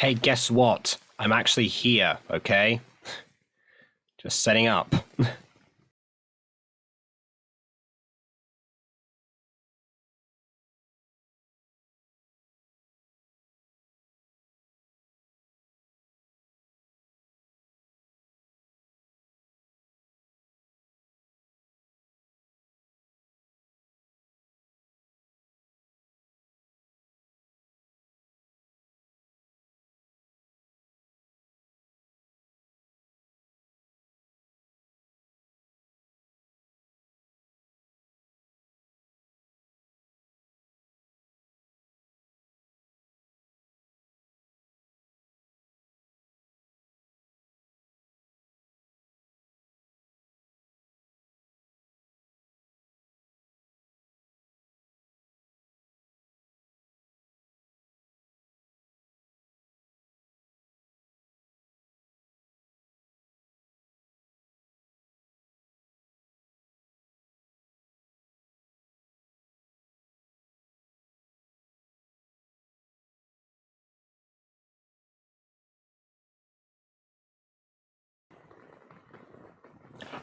Hey, guess what? I'm actually here, okay? Just setting up.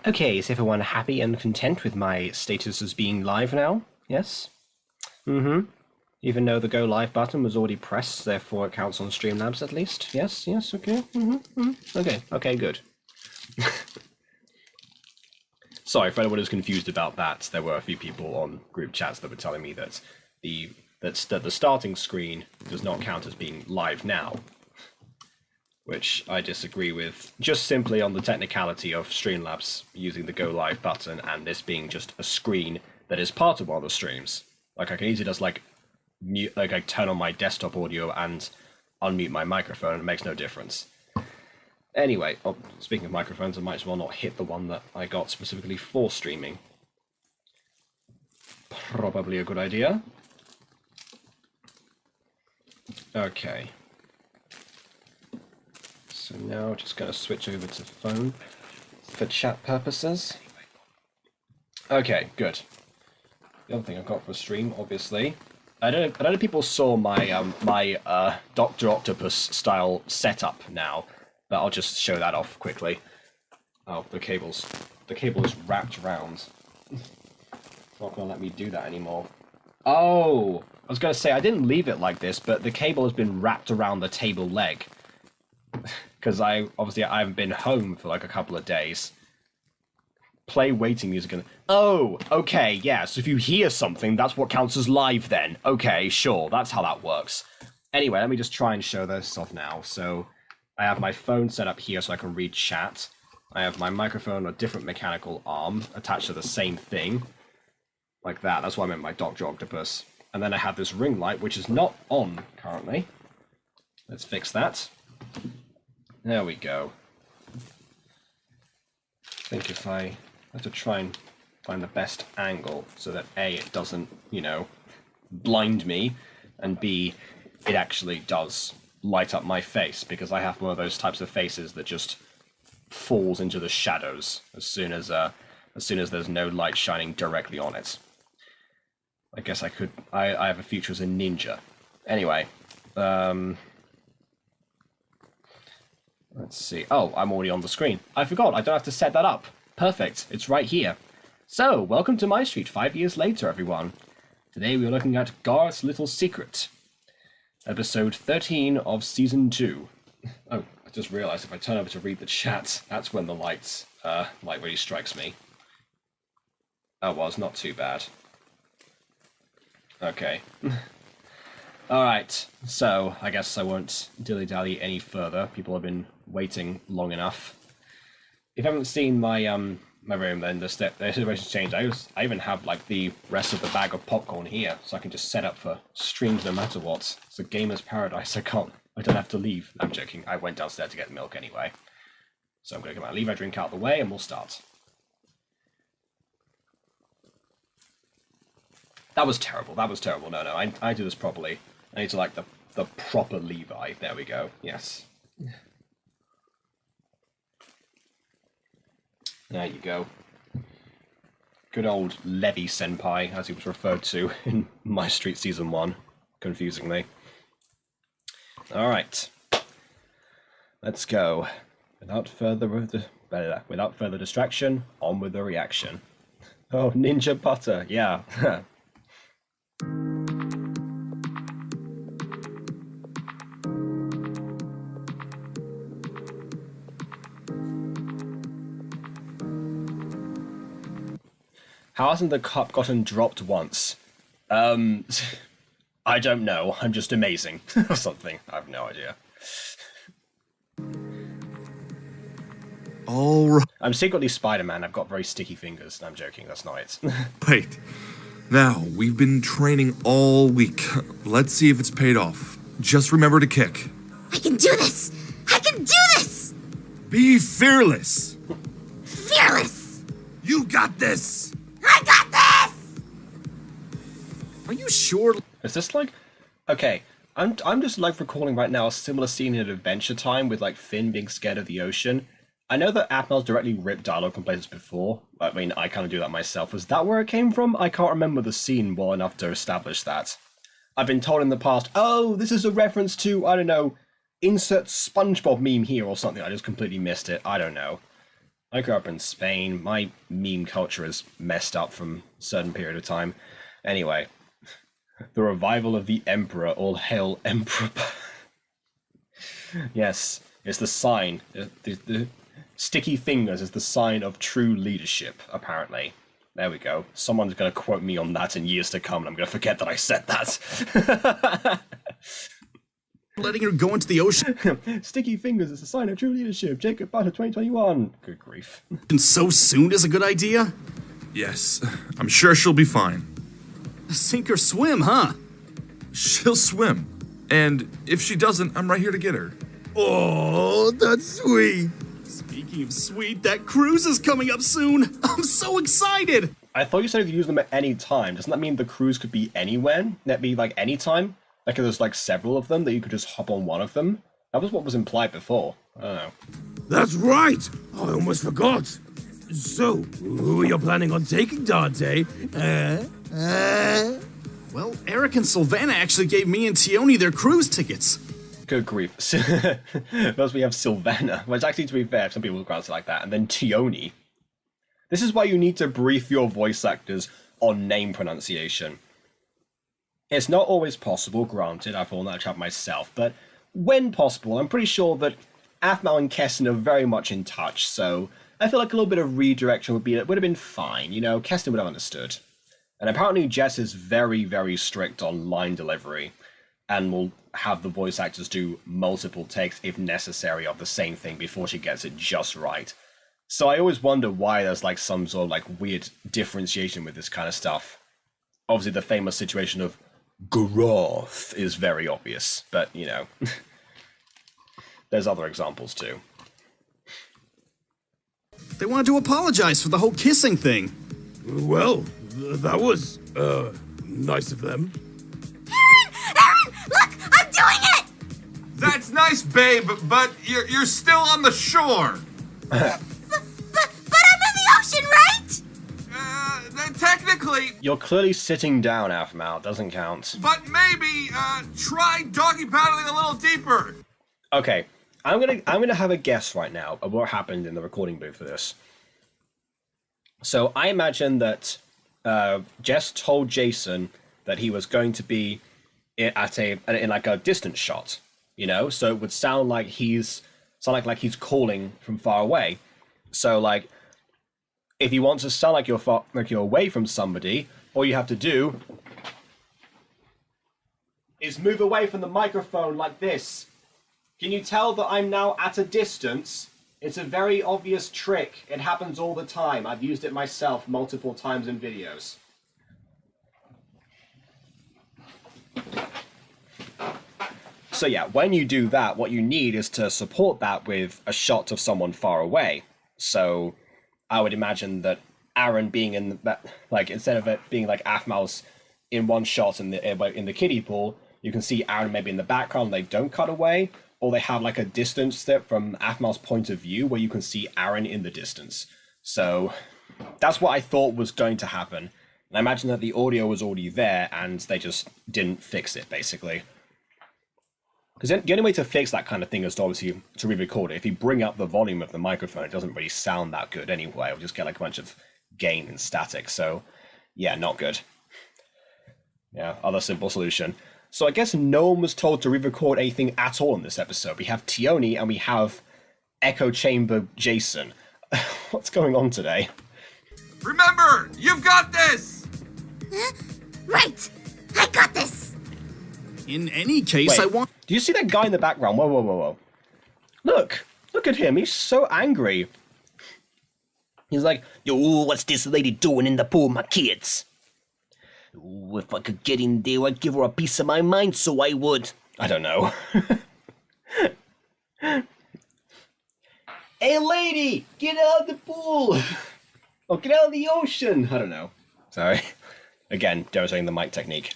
Okay, is everyone happy and content with my status as being live now? Yes? Mm-hmm. Even though the go live button was already pressed, therefore it counts on Streamlabs at least? Yes, yes, okay. Okay, okay, good. Sorry, for anyone who's confused about that, there were a few people on group chats that were telling me that the starting screen does not count as being live now, which I disagree with, just simply on the technicality of Streamlabs using the go live button and this being just a screen that is part of one of the streams. Like I can easily just like mute, like I turn on my desktop audio and unmute my microphone, and it makes no difference. Anyway, speaking of microphones, I might as well not hit the one that I got specifically for streaming. Probably a good idea. Okay. So now just going to switch over to phone for chat purposes. Okay, good. The other thing I've got for stream, obviously. I don't know if people saw my Dr. Octopus style setup now, but I'll just show that off quickly. Oh, the cable is wrapped around. It's not gonna let me do that anymore. Oh, I was gonna say I didn't leave it like this, but the cable has been wrapped around the table leg. Because I haven't been home for like a couple of days. Play waiting music and okay, yeah, so if you hear something, that's what counts as live then. Okay, sure, that's how that works. Anyway, let me just try and show this off now. So I have my phone set up here so I can read chat. I have my microphone, a different mechanical arm attached to the same thing. Like that, that's why I meant my Dr. Octopus. And then I have this ring light, which is not on currently. Let's fix that. There we go. I think if I have to try and find the best angle so that A, it doesn't, blind me, and B, it actually does light up my face, because I have one of those types of faces that just falls into the shadows as soon as there's no light shining directly on it. I guess I have a future as a ninja. Anyway, let's see. Oh, I'm already on the screen. I forgot, I don't have to set that up. Perfect, it's right here. So, welcome to MyStreet 5 years later, everyone. Today we are looking at Garroth's Little Secret. Episode 13 of Season 2. Oh, I just realised if I turn over to read the chat, that's when the light really strikes me. Oh, well, it's not too bad. Okay. Alright, so I guess I won't dilly-dally any further. People have been waiting long enough. If you haven't seen my my room, then the situation's changed. I even have like the rest of the bag of popcorn here, so I can just set up for streams no matter what. It's a gamer's paradise. I don't have to leave. I'm joking. I went downstairs to get milk anyway. So I'm going to get my Levi drink out of the way and we'll start. That was terrible. That was terrible. No, I do this properly. I need to like the proper Levi. There we go. Yes. There you go. Good old Levi Senpai, as he was referred to in MyStreet Season 1, confusingly. Alright. Let's go. Without further distraction, on with the reaction. Oh, ninja butter, yeah. How hasn't the cup gotten dropped once? I don't know. I'm just amazing. Or something. I have no idea. All right. I'm secretly Spider-Man. I've got very sticky fingers. I'm joking. That's not it. Wait. Now, we've been training all week. Let's see if it's paid off. Just remember to kick. I can do this! I can do this! Be fearless. Fearless! You got this. I got this! Are you sure? Is this like... Okay, I'm just like recalling right now a similar scene in Adventure Time with like Finn being scared of the ocean. I know that Atmel's directly ripped dialogue from places before. I mean, I kind of do that myself. Was that where it came from? I can't remember the scene well enough to establish that. I've been told in the past, oh, this is a reference to, I don't know, insert SpongeBob meme here or something. I just completely missed it. I don't know. I grew up in Spain. My meme culture is messed up from a certain period of time. Anyway, the revival of the Emperor. All hail Emperor. Yes, it's the sign. The sticky fingers is the sign of true leadership, apparently. There we go. Someone's going to quote me on that in years to come, and I'm going to forget that I said that. Letting her go into the ocean Sticky fingers is a sign of true leadership. Jacob Butter 2021. Good grief. So soon is a good idea? Yes, I'm sure she'll be fine. Sink or swim, huh? She'll swim. And if she doesn't, I'm right here to get her. Oh, that's sweet. Speaking of sweet, that cruise is coming up soon. I'm so excited. I thought you said you could use them at any time. Doesn't that mean the cruise could be anywhere? That'd be like any time? Like if there's like several of them that you could just hop on one of them? That was what was implied before. I don't know. That's right! I almost forgot. So, who are you planning on taking, Dante? Well, Eric and Sylvana actually gave me and Tioni their cruise tickets. Good grief. First we have Sylvana, which actually, to be fair, some people pronounce it like that, and then Tioni. This is why you need to brief your voice actors on name pronunciation. It's not always possible, granted, I've fallen that trap myself, but when possible, I'm pretty sure that Athmal and Keston are very much in touch, so I feel like a little bit of redirection would have been fine, you know, Keston would have understood. And apparently Jess is very, very strict on line delivery, and will have the voice actors do multiple takes, if necessary, of the same thing before she gets it just right. So I always wonder why there's like some sort of like weird differentiation with this kind of stuff. Obviously the famous situation of Garroth is very obvious, but you know, there's other examples too. They wanted to apologize for the whole kissing thing. Well, that was, nice of them. Aaron! Look! I'm doing it! That's nice, babe, but you're still on the shore. But I'm in the ocean, right? Technically, You're clearly sitting down, Athmal, doesn't count. but maybe try doggy paddling a little deeper. Okay, I'm gonna have a guess right now of what happened in the recording booth for this. So I imagine that Jess told Jason that he was going to be in like a distance shot, you know, so it would sound like he's calling from far away. So like, if you want to sound like you're away from somebody, all you have to do is move away from the microphone like this. Can you tell that I'm now at a distance? It's a very obvious trick. It happens all the time. I've used it myself multiple times in videos. So yeah, when you do that, what you need is to support that with a shot of someone far away. So I would imagine that Aaron being in that, like, instead of it being like Athmal's in one shot in the kiddie pool, you can see Aaron maybe in the background. They don't cut away, or they have like a distance step from Athmal's point of view where you can see Aaron in the distance. So that's what I thought was going to happen. And I imagine that the audio was already there and they just didn't fix it, basically. Because the only way to fix that kind of thing is to obviously to re-record it. If you bring up the volume of the microphone, it doesn't really sound that good anyway. It'll just get like a bunch of gain and static. So, yeah, not good. Yeah, other simple solution. So I guess no one was told to re-record anything at all in this episode. We have Tioni and we have Echo Chamber Jason. What's going on today? Remember, you've got this! Huh? Right! I got this! In any case, Wait, I want... do you see that guy in the background? Whoa, whoa, whoa, whoa. Look at him. He's so angry. He's like, yo, what's this lady doing in the pool, my kids? Ooh, if I could get in there, I'd give her a piece of my mind, so I would. I don't know. Hey, lady, get out of the pool. Or get out of the ocean. I don't know. Sorry. Again, demonstrating the mic technique.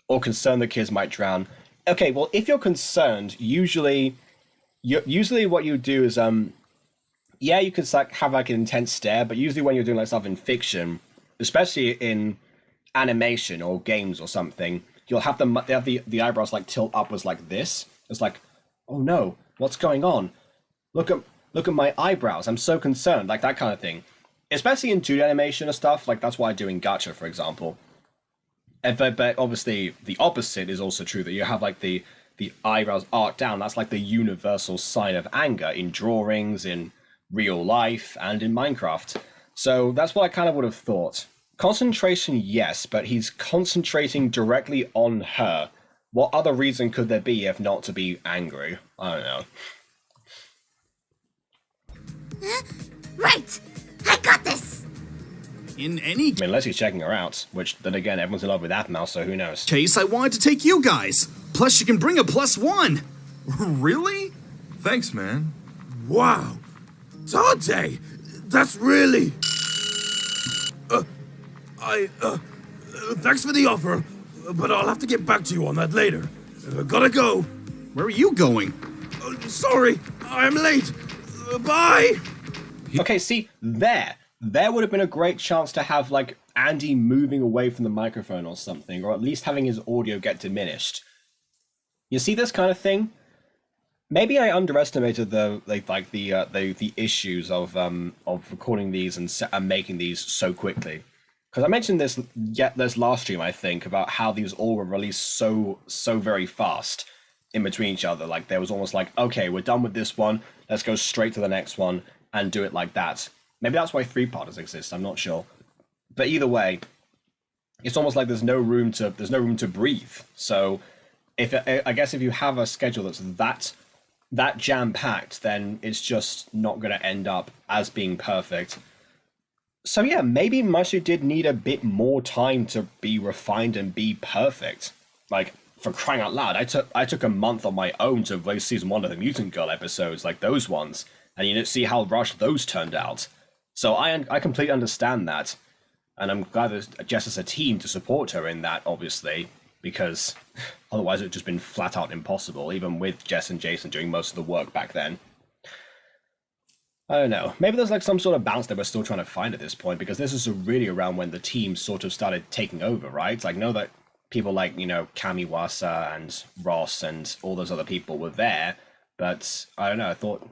Or concerned the kids might drown. Okay, well, if you're concerned, usually what you do is, yeah, you can like have like an intense stare, but usually when you're doing like stuff in fiction, especially in animation or games or something, you'll have the eyebrows like tilt upwards like this. It's like, oh no, what's going on? Look at my eyebrows. I'm so concerned, like that kind of thing. Especially in 2D animation and stuff, like that's what I do in Gacha, for example. But obviously the opposite is also true, that you have like the eyebrows arc down. That's like the universal sign of anger in drawings, in real life, and in Minecraft. So that's what I kind of would have thought. Concentration, yes, but he's concentrating directly on her. What other reason could there be if not to be angry? I don't know. Huh? Right! I got this! In any I mean, unless he's checking her out, which, then again, everyone's in love with Aphmau, so who knows? case, I wanted to take you guys. Plus, you can bring a +1. Really? Thanks, man. Wow. Dante! That's really... thanks for the offer, but I'll have to get back to you on that later. Gotta go. Where are you going? Sorry, I'm late. Bye! Okay, see, there would have been a great chance to have, like, Andy moving away from the microphone or something, or at least having his audio get diminished. You see this kind of thing? Maybe I underestimated the issues of recording these and making these so quickly. Because I mentioned this last stream, I think, about how these all were released so very fast in between each other. Like, there was almost like, okay, we're done with this one, let's go straight to the next one and do it like that. Maybe that's why 3-parters exist, I'm not sure. But either way, it's almost like there's no room to breathe. So I guess if you have a schedule that's that jam-packed, then it's just not going to end up as being perfect. So yeah, maybe MyStreet did need a bit more time to be refined and be perfect. Like, for crying out loud, I took a month on my own to release season 1 of the Mutant Girl episodes, like those ones, and you see how rushed those turned out. So I completely understand that, and I'm glad that Jess has a team to support her in that, obviously, because otherwise it would just been flat out impossible, even with Jess and Jason doing most of the work back then. I don't know. Maybe there's like some sort of balance that we're still trying to find at this point, because this is really around when the team sort of started taking over, right? Like, know that people like, Kamiwasa and Ross and all those other people were there, but I don't know, I thought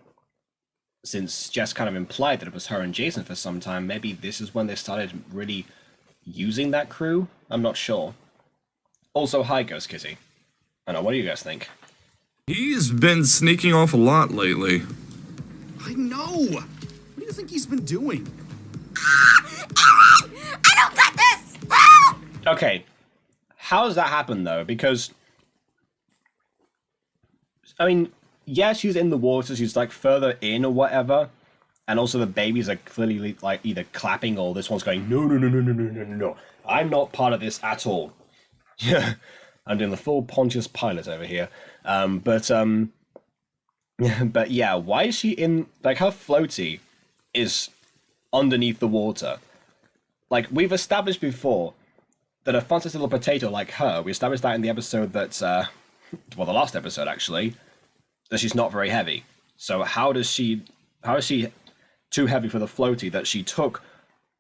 since Jess kind of implied that it was her and Jason for some time, maybe this is when they started really using that crew? I'm not sure. Also, hi, Ghost Kitty. I don't know, what do you guys think? He's been sneaking off a lot lately. I know. What do you think he's been doing? Aaron! I don't got this! Help! Okay, how does that happen, though? Because, I mean, yeah, she's in the water, she's like further in or whatever, and also the babies are clearly like either clapping or this one's going, no, I'm not part of this at all. Yeah, I'm doing the full Pontius Pilate over here. But yeah, why is she in, like, her floaty is underneath the water. Like, we've established before that a fantastic little potato like her, we established that in the episode that, well, the last episode, actually, that she's not very heavy. So how is she too heavy for the floaty that she took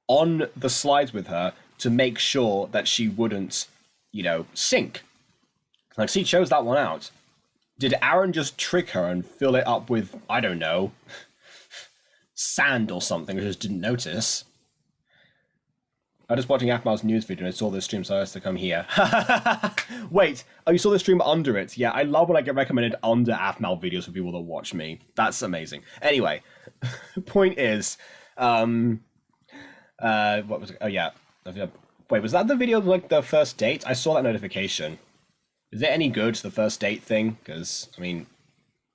on the slides with her to make sure that she wouldn't, sink? Like, she chose that one out. Did Aaron just trick her and fill it up with, I don't know, sand or something? I just didn't notice. I was just watching Akmal's news video and I saw this stream, so I had to come here. Wait, oh, you saw the stream under it? Yeah, I love when I get recommended under Akmal videos for people that watch me. That's amazing. Anyway, point is, what was it? Oh yeah. Wait, was that the video of like the first date? I saw that notification. Is it any good, the first date thing? Because, I mean,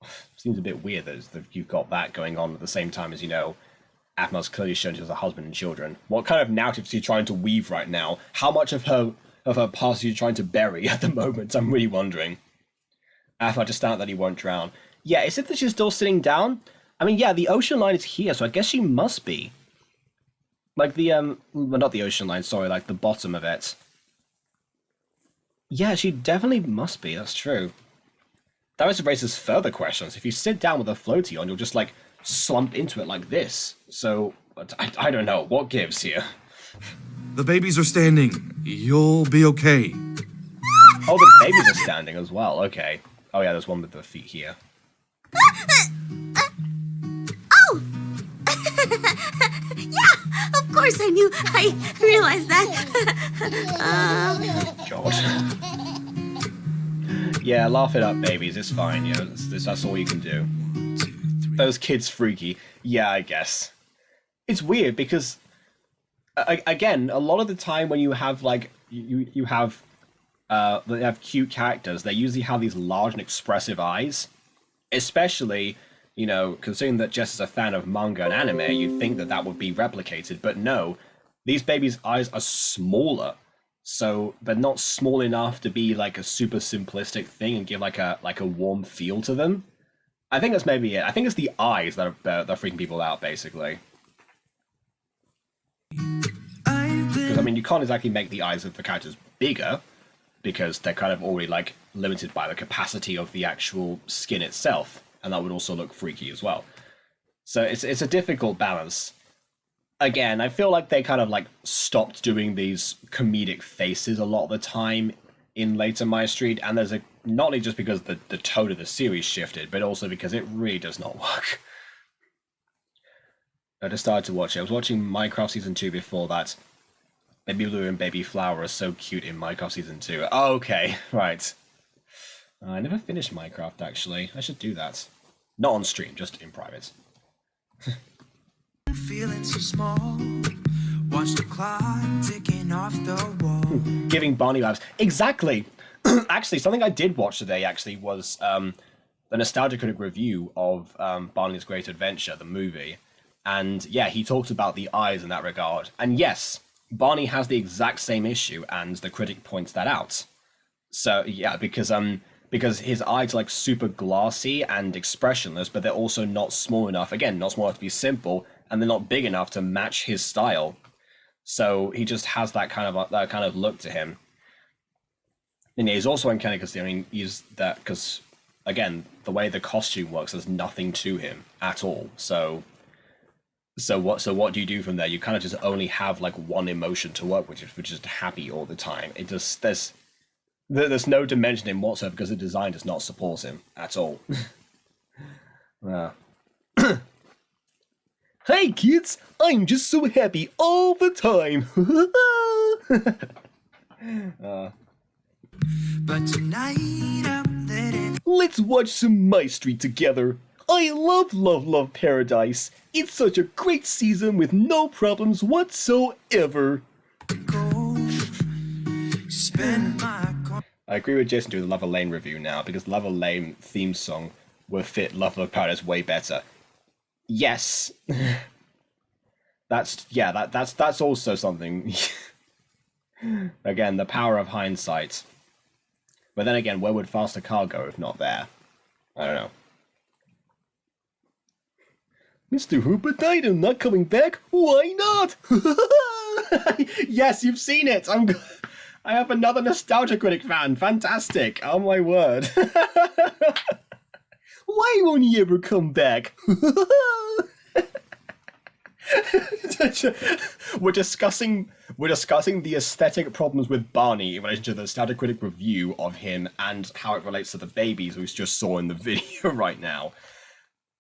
it seems a bit weird that you've got that going on at the same time as, you know, Atma's clearly shown she has a husband and children. What kind of narrative is he trying to weave right now? How much of her past is he trying to bury at the moment? I'm really wondering. Atma just found out that he won't drown. Yeah, is it that she's still sitting down? I mean, yeah, the ocean line is here, so I guess she must be. Like the, well, not the ocean line, sorry, like the bottom of it. Yeah, she definitely must be, that's true. That also raises further questions. If you sit down with a floaty on, you'll just, like, slump into it like this. So, I don't know. What gives here? The babies are standing. You'll be okay. Oh, the babies are standing as well. Okay. Oh, yeah, there's one with the feet here. Oh! Yeah, of course I knew. I realized that. Gosh. Yeah, laugh it up, babies. It's fine. You know, that's all you can do. Those kids freaky. Yeah, I guess. It's weird because, again, a lot of the time when you have, like, they have cute characters, they usually have these large and expressive eyes. Especially, you know, considering that Jess is a fan of manga and anime, you'd think that would be replicated. But no, these babies' eyes are smaller. So they're not small enough to be, like, a super simplistic thing and give, like a warm feel to them. I think that's maybe it. I think it's the eyes that are freaking people out, basically. Because, I mean, you can't exactly make the eyes of the characters bigger, because they're kind of already, like, limited by the capacity of the actual skin itself, and that would also look freaky as well. So it's a difficult balance. Again, I feel like they kind of, like, stopped doing these comedic faces a lot of the time in later MyStreet, and there's not only just because the tone of the series shifted, but also because it really does not work. I just started to watch it. I was watching Minecraft Season 2 before that. Baby Blue and Baby Flower are so cute in Minecraft Season 2. Oh, okay, right. I never finished Minecraft, actually. I should do that. Not on stream, just in private. Feeling so small. Watch the clock ticking off the wall. Giving Barney vibes. Exactly! Actually, something I did watch today, actually, was the Nostalgia Critic review of Barney's Great Adventure, the movie. And yeah, he talked about the eyes in that regard. And yes, Barney has the exact same issue, and the critic points that out. So yeah, because his eyes are like super glassy and expressionless, but they're also not small enough. Again, not small enough to be simple, and they're not big enough to match his style. So he just has that kind of look to him. And he's also uncanny because, I mean, because again, the way the costume works, there's nothing to him at all. So what do you do from there? You kind of just only have like one emotion to work with, which is happy all the time. It just there's no dimension in whatsoever because the design does not support him at all. Hey kids, I'm just so happy all the time. But tonight I'm letting. Let's watch some MyStreet together. I love Paradise. It's such a great season with no problems whatsoever. Spend my. I agree with Jason doing the Lover Lane review now, because Lover Lane theme song will fit Love Paradise way better. Yes. That's also something. Again, the power of hindsight. But then again, where would Faster Car go if not there? I don't know. Mr. Hooper died and not coming back? Why not? Yes, you've seen it! I have another Nostalgia Critic fan. Fantastic. Oh my word. Why won't he ever come back? We're discussing we're discussing the aesthetic problems with Barney in relation to the Nostalgia Critic review of him and how it relates to the babies we just saw in the video right now.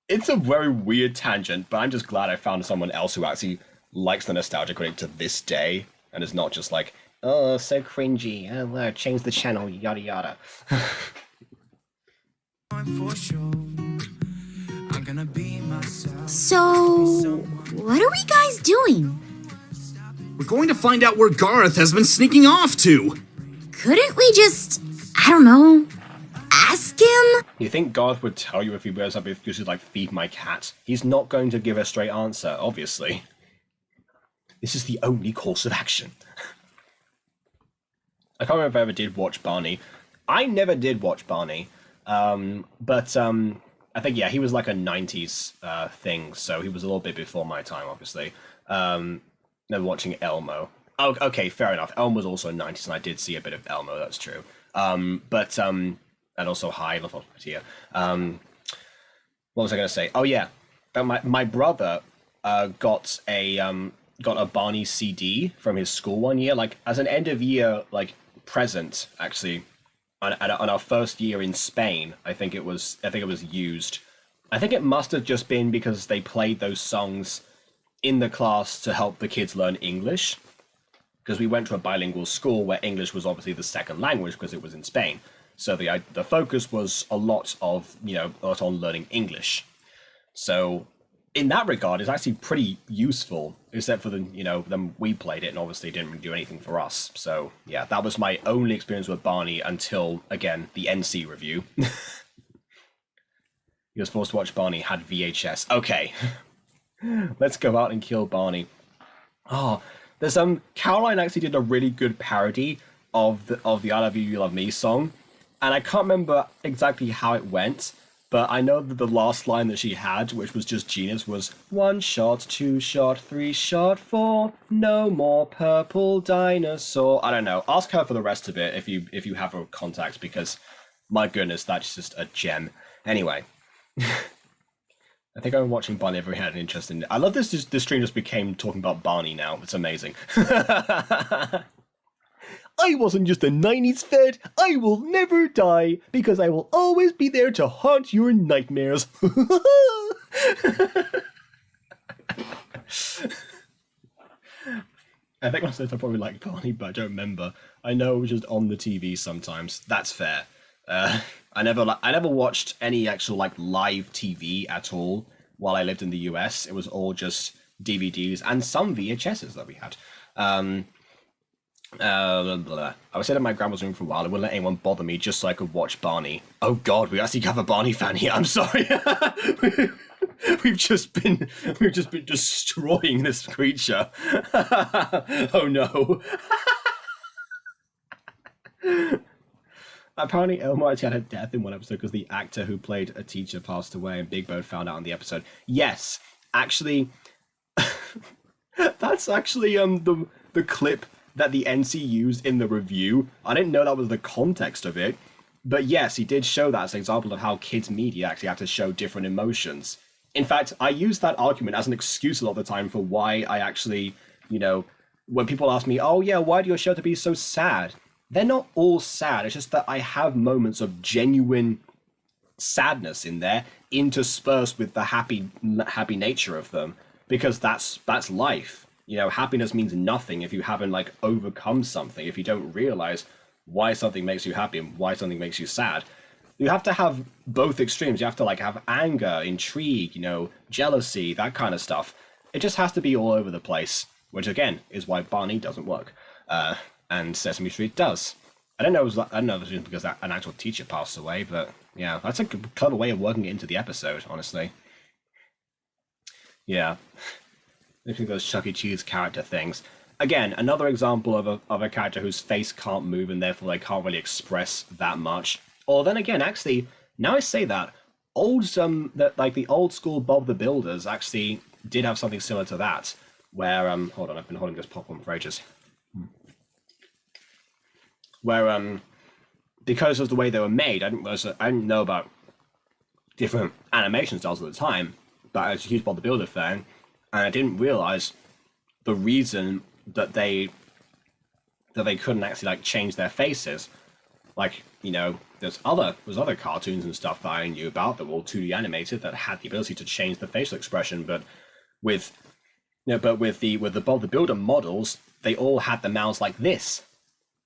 It's a very weird tangent, but I'm just glad I found someone else who actually likes the Nostalgia Critic to this day, and is not just like, oh, so cringy, oh, change the channel, yada yada. For sure, I'm gonna be myself. So, what are we guys doing? We're going to find out where Garroth has been sneaking off to. Couldn't we just, I don't know, ask him? You think Garth would tell you if he wears up excuses like feed my cat? He's not going to give a straight answer, obviously. This is the only course of action. I can't remember if I ever did watch Barney. I never did watch Barney. But I think, yeah, he was like a 90s thing, so he was a little bit before my time, obviously. Never watching Elmo. Oh, okay, fair enough. Elmo was also 90s, and I did see a bit of Elmo, that's true. And also Hi, Little Pettia. What was I going to say? Oh, yeah. My brother got a Barney CD from his school one year, like, as an end-of-year, like, present, actually. On our first year in Spain, I think it was used. I think it must have just been because they played those songs in the class to help the kids learn English. Because we went to a bilingual school where English was obviously the second language because it was in Spain. So the focus was a lot on learning English. So in that regard, it's actually pretty useful, except for them we played it and obviously didn't really do anything for us. So yeah, that was my only experience with Barney until, again, the NC review. You're supposed to watch Barney, had VHS. Okay. Let's go out and kill Barney. Oh, there's Caroline actually did a really good parody of the I Love You, You Love Me song. And I can't remember exactly how it went, but I know that the last line that she had, which was just genius, was 1 shot, 2 shot, 3 shot, 4, no more purple dinosaur. I don't know. Ask her for the rest of it if you have her contact, because my goodness, that's just a gem. Anyway. I think I'm watching Barney every had an interest in it. I love this stream just became talking about Barney now. It's amazing. I wasn't just a 90s fed. I will never die because I will always be there to haunt your nightmares. I think I said I probably like Barney, but I don't remember. I know it was just on the TV sometimes. That's fair. I never watched any actual like live TV at all while I lived in the US. It was all just DVDs and some VHSs that we had. I was sitting in my grandma's room for a while. I wouldn't let anyone bother me just so I could watch Barney. Oh God, we actually have a Barney fan here. I'm sorry. We've just been destroying this creature. Oh no. Apparently, Elmo actually had a death in one episode because the actor who played a teacher passed away, and Big Bird found out in the episode. Yes, actually, that's actually the clip that the NC used in the review. I didn't know that was the context of it, but yes, he did show that as an example of how kids' media actually have to show different emotions. In fact, I use that argument as an excuse a lot of the time for why I actually, when people ask me, oh yeah, why do your show have to be so sad? They're not all sad. It's just that I have moments of genuine sadness in there, interspersed with the happy nature of them, because that's life. Happiness means nothing if you haven't like overcome something. If you don't realize why something makes you happy and why something makes you sad, you have to have both extremes. You have to like have anger, intrigue, jealousy, that kind of stuff. It just has to be all over the place, which again is why Barney doesn't work. And Sesame Street does. I don't know if it was because an actual teacher passed away, but yeah, that's a clever way of working it into the episode, honestly. Yeah. Looking at those Chuck E. Cheese character things. Again, another example of a character whose face can't move and therefore they can't really express that much. Or then again, actually, now I say that, the old school Bob the Builders actually did have something similar to that, where hold on, I've been holding this popcorn for ages. Where because of the way they were made, I didn't know about different animation styles at the time, but I was a huge Bob the Builder fan, and I didn't realize the reason that they that they couldn't actually like change their faces. Like, you know, there's other cartoons and stuff that I knew about that were all 2D animated that had the ability to change the facial expression, but with the Bob the Builder models, they all had the mouths like this.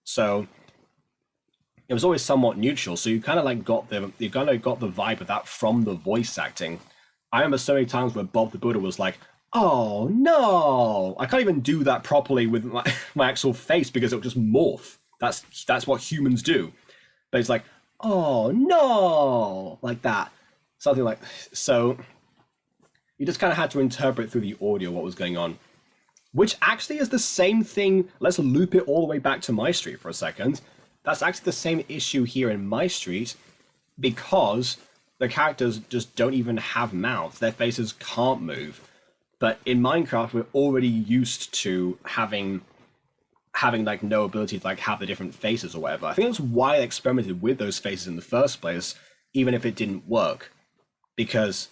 So it was always somewhat neutral. So you kind of got the vibe of that from the voice acting. I remember so many times where Bob the Builder was like, "Oh no, I can't even do that properly with my actual face because it'll just morph." That's what humans do. But it's like, "Oh no," like that, something like so. You just kind of had to interpret through the audio what was going on, which actually is the same thing. Let's loop it all the way back to MyStreet for a second. That's actually the same issue here in MyStreet, because the characters just don't even have mouths. Their faces can't move. But in Minecraft, we're already used to having like no ability to like have the different faces or whatever. I think that's why I experimented with those faces in the first place, even if it didn't work, because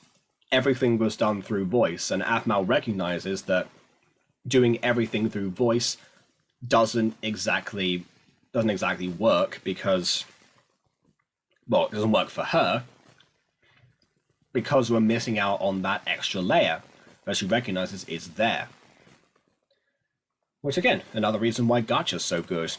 everything was done through voice, and Athmal recognizes that doing everything through voice doesn't exactly work, because, well, it doesn't work for her because we're missing out on that extra layer that she recognizes is there. Which again, another reason why Gacha's so good.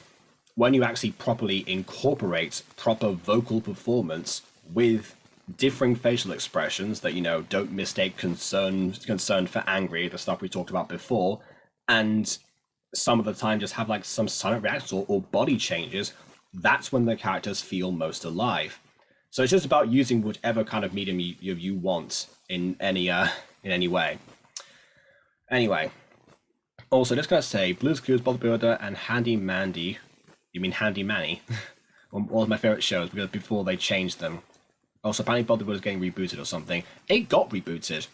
When you actually properly incorporate proper vocal performance with differing facial expressions that, you know, don't mistake concern for angry, the stuff we talked about before, and some of the time just have like some silent reactions or body changes, that's when the characters feel most alive. So it's just about using whatever kind of medium you want in any way. Anyway, also just gonna say, Blue's Clues, Bob the Builder, and Handy Mandy, you mean Handy Manny, one of my favorite shows because before they changed them. Also, apparently Bob the Builder's getting rebooted or something. It got rebooted.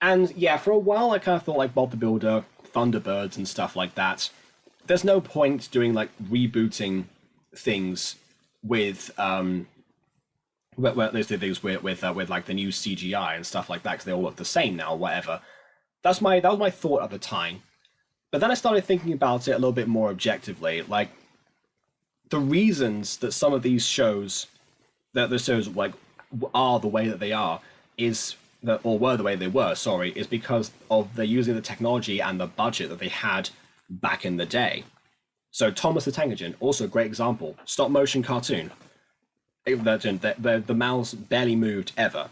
And yeah, for a while I kind of thought like Bob the Builder, Thunderbirds and stuff like that, there's no point doing like rebooting things with there's the things with like the new CGI and stuff like that, because they all look the same now, whatever. That was my thought at the time. But then I started thinking about it a little bit more objectively. Like, the reasons that some of these shows, that the shows like are the way that they are, were the way they were, is because of they're using the technology and the budget that they had back in the day. So Thomas the Tank Engine, also a great example, stop motion cartoon. The mouths barely moved ever.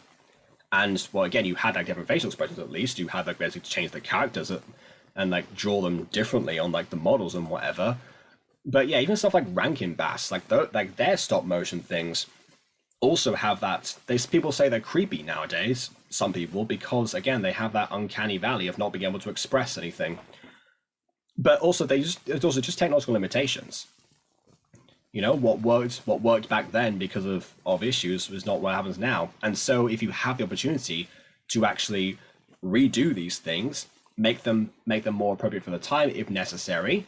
And, well, again, you had like different facial expressions at least. You had like basically to change the characters and like draw them differently on like the models and whatever. But yeah, even stuff like Rankin Bass, like their stop motion things also have that. People say they're creepy nowadays, some people, because again they have that uncanny valley of not being able to express anything. But also it's also just technological limitations. You know, what worked back then because of issues is not what happens now. And so if you have the opportunity to actually redo these things, make them more appropriate for the time if necessary,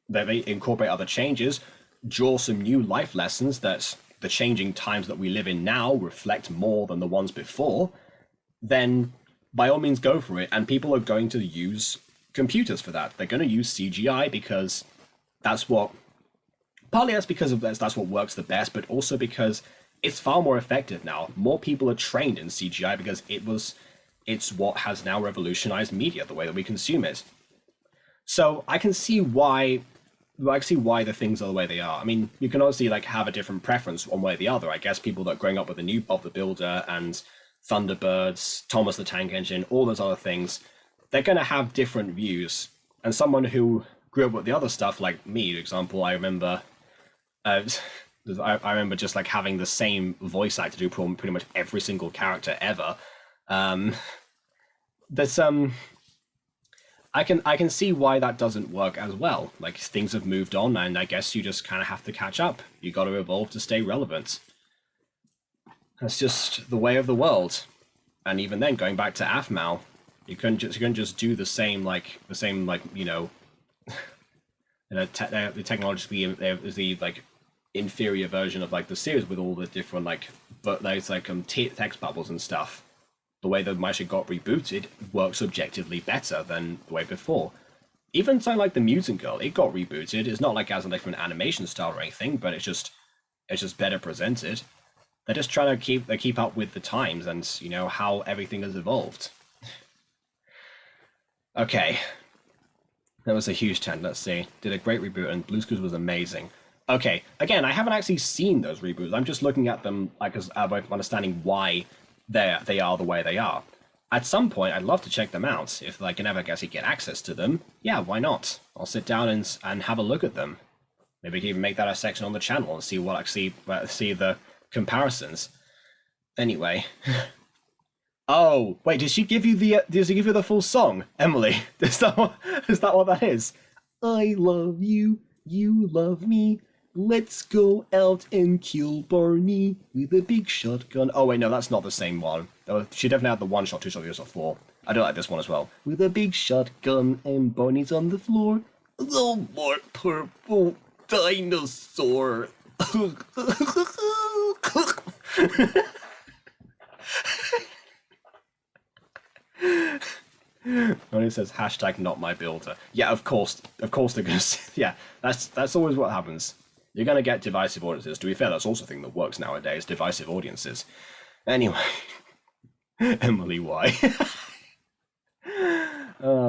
that they incorporate other changes, draw some new life lessons that the changing times that we live in now reflect more than the ones before, then by all means go for it. And people are going to use computers for that. They're going to use CGI because that's what works the best, but also because it's far more effective now. More people are trained in CGI because it's what has now revolutionized media, the way that we consume it. So I can see why the things are the way they are. I mean, you can obviously like have a different preference one way or the other. I guess people that are growing up with the new Bob the Builder and Thunderbirds, Thomas the Tank Engine, all those other things, they're going to have different views. And someone who grew up with the other stuff, like me, for example, I remember just like having the same voice actor do pretty much every single character ever. I can see why that doesn't work as well. Like, things have moved on, and I guess you just kind of have to catch up. You got to evolve to stay relevant. That's just the way of the world. And even then, going back to Athmal, you couldn't just do the same you know, the technologically the like inferior version of like the series with all the different text bubbles and stuff. The way that MyStreet got rebooted works objectively better than the way before. Even something like the Mutant Girl, it got rebooted. It's not like as a different animation style or anything, but it's just better presented. They're just trying to keep up with the times and, you know, how everything has evolved. Okay. That was a huge tent, let's see. Did a great reboot, and Blue's Clues was amazing. Okay, again, I haven't actually seen those reboots. I'm just looking at them like as understanding why they are the way they are. At some point, I'd love to check them out. If I can ever get access to them, yeah, why not? I'll sit down and have a look at them. Maybe we can even make that a section on the channel and see see the comparisons. Anyway. Oh, wait, did she give you the full song, Emily? Is that what that is? I love you, you love me. Let's go out and kill Barney with a big shotgun. Oh wait, no, that's not the same one. She definitely had the 1 shot, 2 shot, 3 shot, 4. I do like this one as well. With a big shotgun and Barney's on the floor. The more purple dinosaur. When it says hashtag not my builder. Yeah, of course they're gonna say, yeah, that's always what happens. You're gonna get divisive audiences. To be fair, that's also a thing that works nowadays, divisive audiences. Anyway. Emily, why?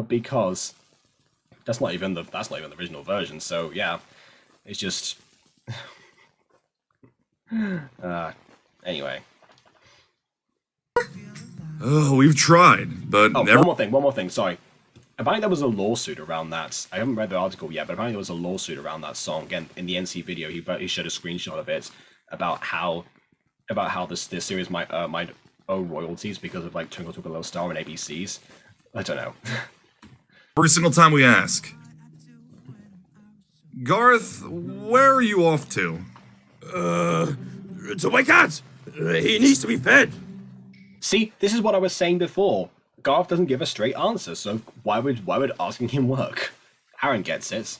Because that's not even the original version, so yeah. It's just anyway. Oh, we've tried, but Oh, never. one more thing, sorry. Apparently there was a lawsuit around that. I haven't read the article yet, but apparently there was a lawsuit around that song. Again, in the NC video, he showed a screenshot of it about how this series might owe royalties because of like Twinkle Twinkle Little Star and ABCs. I don't know. Every single time we ask. Garth, where are you off to? To my cat! He needs to be fed! See, this is what I was saying before. Garth doesn't give a straight answer, so why would asking him work? Aaron gets it.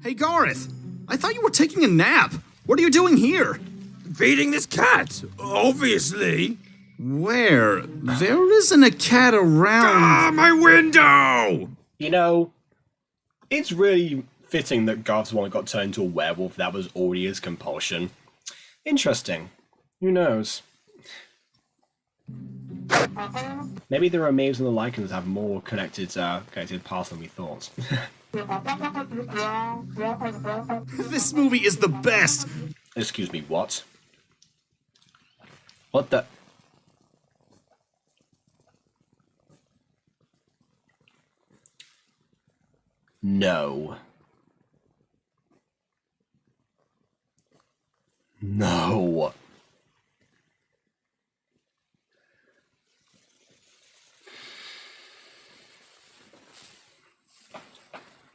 Hey, Garroth, I thought you were taking a nap. What are you doing here? Feeding this cat, obviously. Where? There isn't a cat around. Ah, my window! You know, it's really fitting that Garth's one got turned into a werewolf. That was already his compulsion. Interesting. Who knows? Maybe the remains and the lichens have more connected paths than we thought. This movie is the best. Excuse me, what? What the? No. No.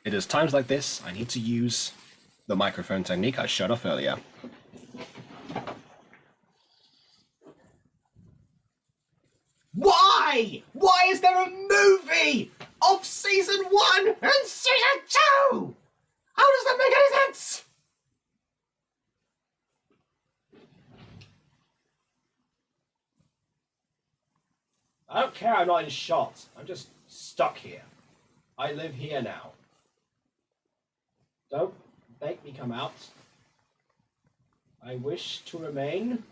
It is times like this I need to use the microphone technique I showed off earlier. Why? Why is there a movie of season 1 and season 2? How does that make any sense? I don't care, I'm not in shot. I'm just stuck here. I live here now. Don't make me come out. I wish to remain.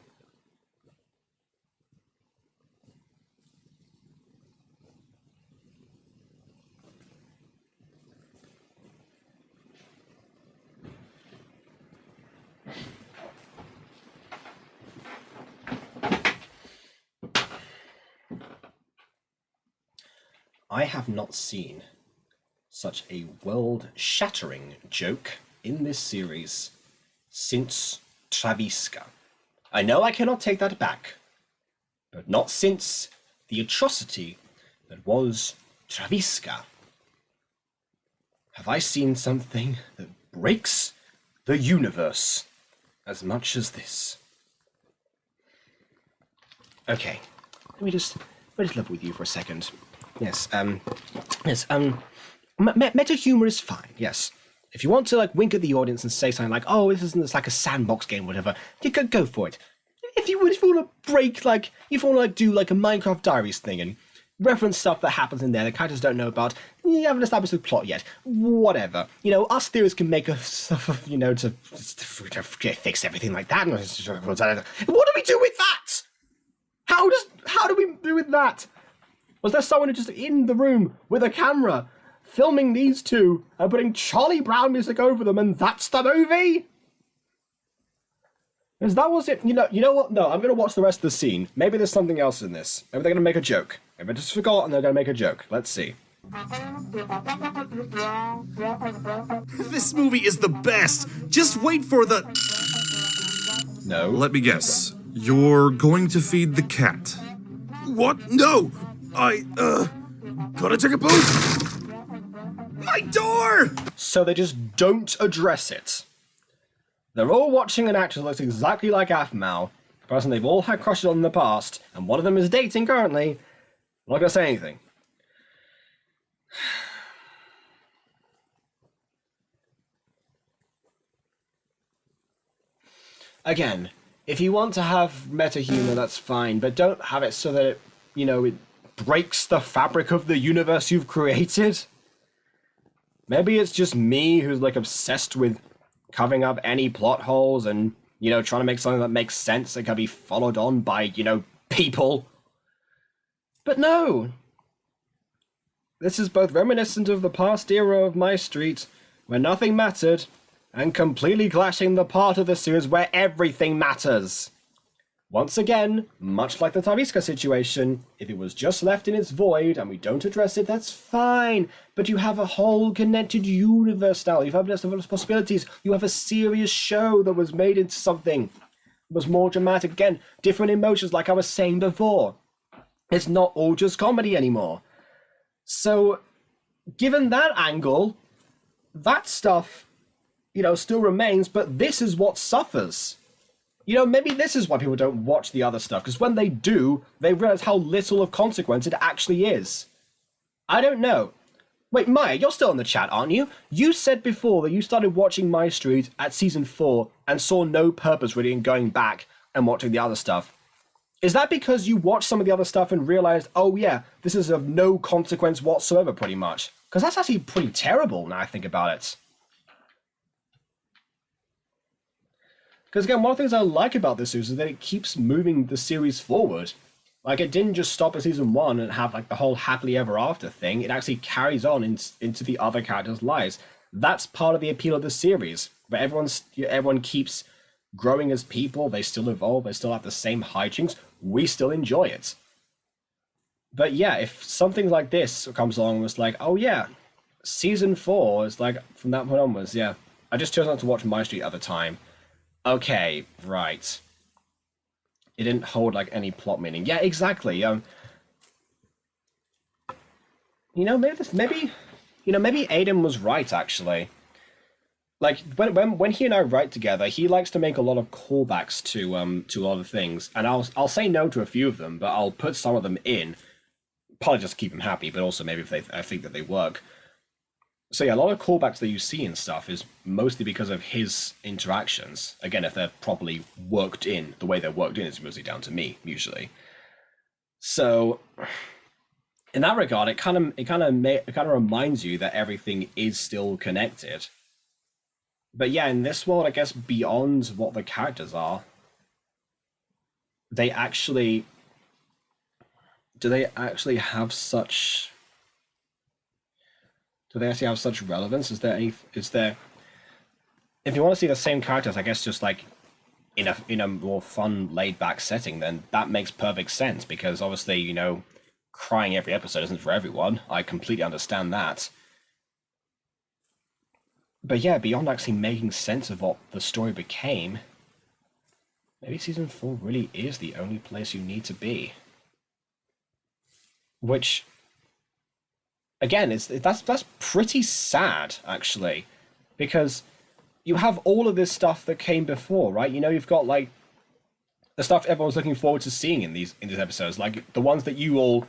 I have not seen such a world-shattering joke in this series since Traviska. I know I cannot take that back, but not since the atrocity that was Traviska. Have I seen something that breaks the universe as much as this? Okay, let me just level with you for a second. Yes, meta humor is fine, yes. If you want to, like, wink at the audience and say something like, oh, this like a sandbox game, whatever, you could go for it. If you want to break, like, if you want to, like, do, like, a Minecraft Diaries thing and reference stuff that happens in there the characters don't know about. You haven't established the plot yet. Whatever. Us theorists can make stuff, to fix everything like that. What do we do with that? How do we do with that? Was there someone who just in the room with a camera filming these two and putting Charlie Brown music over them, and that's the movie? Because that was it. You know what? No, I'm going to watch the rest of the scene. Maybe there's something else in this. Maybe they're going to make a joke. Maybe I just forgot and they're going to make a joke. Let's see. This movie is the best. Just wait for the... No. Let me guess. You're going to feed the cat. What? No! Gotta take a poop! My door! So they just don't address it. They're all watching an actor that looks exactly like Aphmau, a person they've all had crushes on in the past, and one of them is dating currently. I'm not going to say anything. Again, if you want to have meta humor, that's fine, but don't have it so that it breaks the fabric of the universe you've created. Maybe it's just me who's obsessed with covering up any plot holes and, trying to make something that makes sense that can be followed on by, people. But no. This is both reminiscent of the past era of MyStreet, where nothing mattered, and completely clashing the part of the series where everything matters. Once again, much like the Tariska situation, if it was just left in its void and we don't address it, that's fine. But you have a whole connected universe now. You've opened possibilities. You have a serious show that was made into something that was more dramatic. Again, different emotions like I was saying before. It's not all just comedy anymore. So, given that angle, that stuff, still remains, but this is what suffers. Maybe this is why people don't watch the other stuff, because when they do, they realize how little of consequence it actually is. I don't know. Wait, Maya, you're still in the chat, aren't you? You said before that you started watching MyStreet at season 4 and saw no purpose really in going back and watching the other stuff. Is that because you watched some of the other stuff and realized, oh yeah, this is of no consequence whatsoever, pretty much? Because that's actually pretty terrible now I think about it. Because again, one of the things I like about this is that it keeps moving the series forward. It didn't just stop at season 1 and have the whole happily ever after thing. It actually carries on into the other characters' lives. That's part of the appeal of the series, where everyone keeps growing as people. They still evolve. They still have the same hijinks. We still enjoy it. But yeah, if something like this comes along and was oh yeah, season 4 is from that point onwards, yeah. I just chose not to watch MyStreet at the time. Okay, right. It didn't hold any plot meaning. Yeah, exactly. Maybe Aiden was right actually. When he and I write together, he likes to make a lot of callbacks to a lot of things, and I'll say no to a few of them, but I'll put some of them in, probably just to keep him happy, but also maybe if I think that they work. So yeah, a lot of callbacks that you see and stuff is mostly because of his interactions. Again, if they're properly worked in, the way they're worked in is mostly down to me, usually. So, in that regard, it kind of reminds you that everything is still connected. But yeah, in this world, I guess beyond what the characters are, do they actually have such relevance? Is there, if you want to see the same characters, I guess just in a more fun, laid back setting, then that makes perfect sense, because obviously, crying every episode isn't for everyone. I completely understand that. But yeah, beyond actually making sense of what the story became, maybe season 4 really is the only place you need to be. Which, again, that's pretty sad, actually, because you have all of this stuff that came before, right? You've got the stuff everyone's looking forward to seeing in these episodes, the ones that you all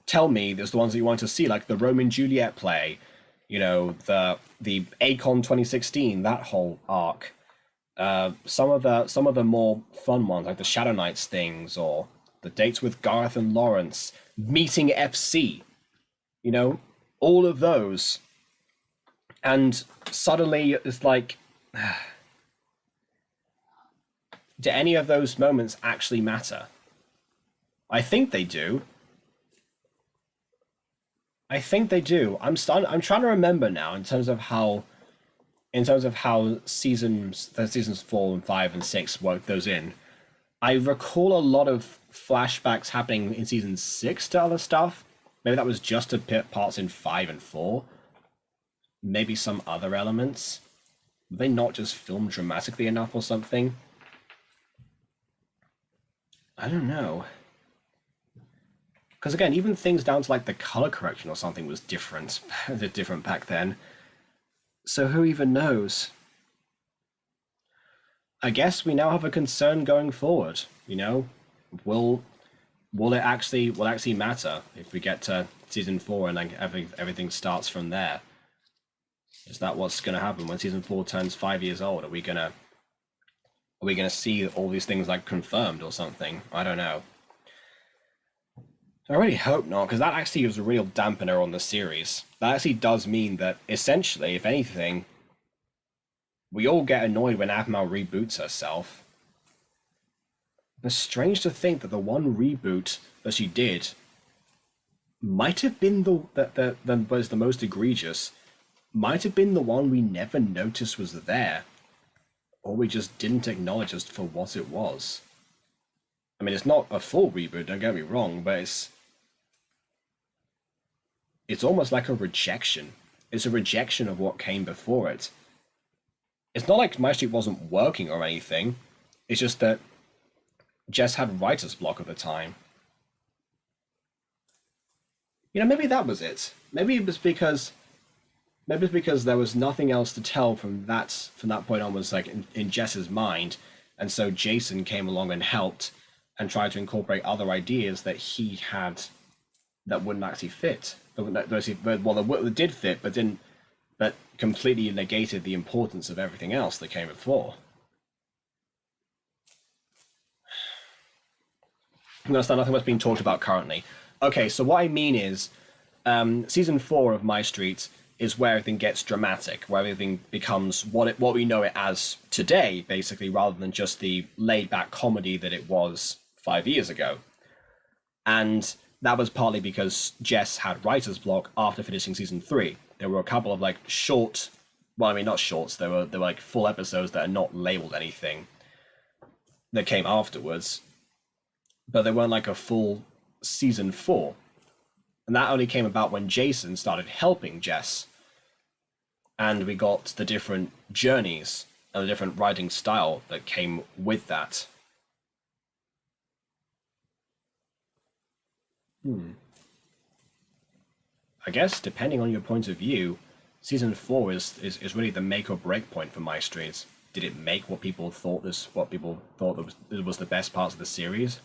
tell me there's the ones that you want to see, the Romeo and Juliet play, the Acon 2016, that whole arc. Some of the more fun ones, like the Shadow Knights things, or the dates with Garroth and Lawrence, meeting FC, you know, all of those. And suddenly it's like, do any of those moments actually matter? I think they do. I'm trying to remember now in terms of how seasons 4 and 5 and 6 work those in. I recall a lot of flashbacks happening in season 6 to other stuff. Maybe that was just to parts in 5 and 4. Maybe some other elements. Were they not just filmed dramatically enough or something? I don't know. Because again, even things down to like the color correction or something was different. different back then. So who even knows? I guess we now have a concern going forward. You know, will it actually matter if we get to season 4 and like everything starts from there? Is that what's going to happen when season 4 turns 5 years old? Are we gonna see all these things like confirmed or something? I don't know. I really hope not, because that actually is a real dampener on the series. That actually does mean that, essentially, if anything, we all get annoyed when Aphmau reboots herself. It's strange to think that the one reboot that she did might have been that was the most egregious, might have been the one we never noticed was there, or we just didn't acknowledge just for what it was. I mean, it's not a full reboot, don't get me wrong, but it's almost like a rejection. It's a rejection of what came before it. It's not like MyStreet wasn't working or anything. It's just that Jess had writer's block at the time. You know, maybe that was it. Maybe it was because there was nothing else to tell from that point onwards, like in Jess's mind, and so Jason came along and helped and tried to incorporate other ideas that he had that wouldn't actually fit. That did fit, but completely negated the importance of everything else that came before. That's nothing that's being talked about currently. Okay, so what I mean is, season 4 of MyStreet is where everything gets dramatic, where everything becomes what we know it as today, basically, rather than just the laid-back comedy that it was 5 years ago. And that was partly because Jess had writer's block after finishing season 3. There were a couple of like short, well, I mean not shorts, there were like full episodes that are not labeled anything that came afterwards, but they weren't like a full season 4. And that only came about when Jason started helping Jess. And we got the different journeys and the different writing style that came with that. I guess, depending on your point of view, season 4 is really the make or break point for MyStreet. Did it make what people thought was the best parts of the series?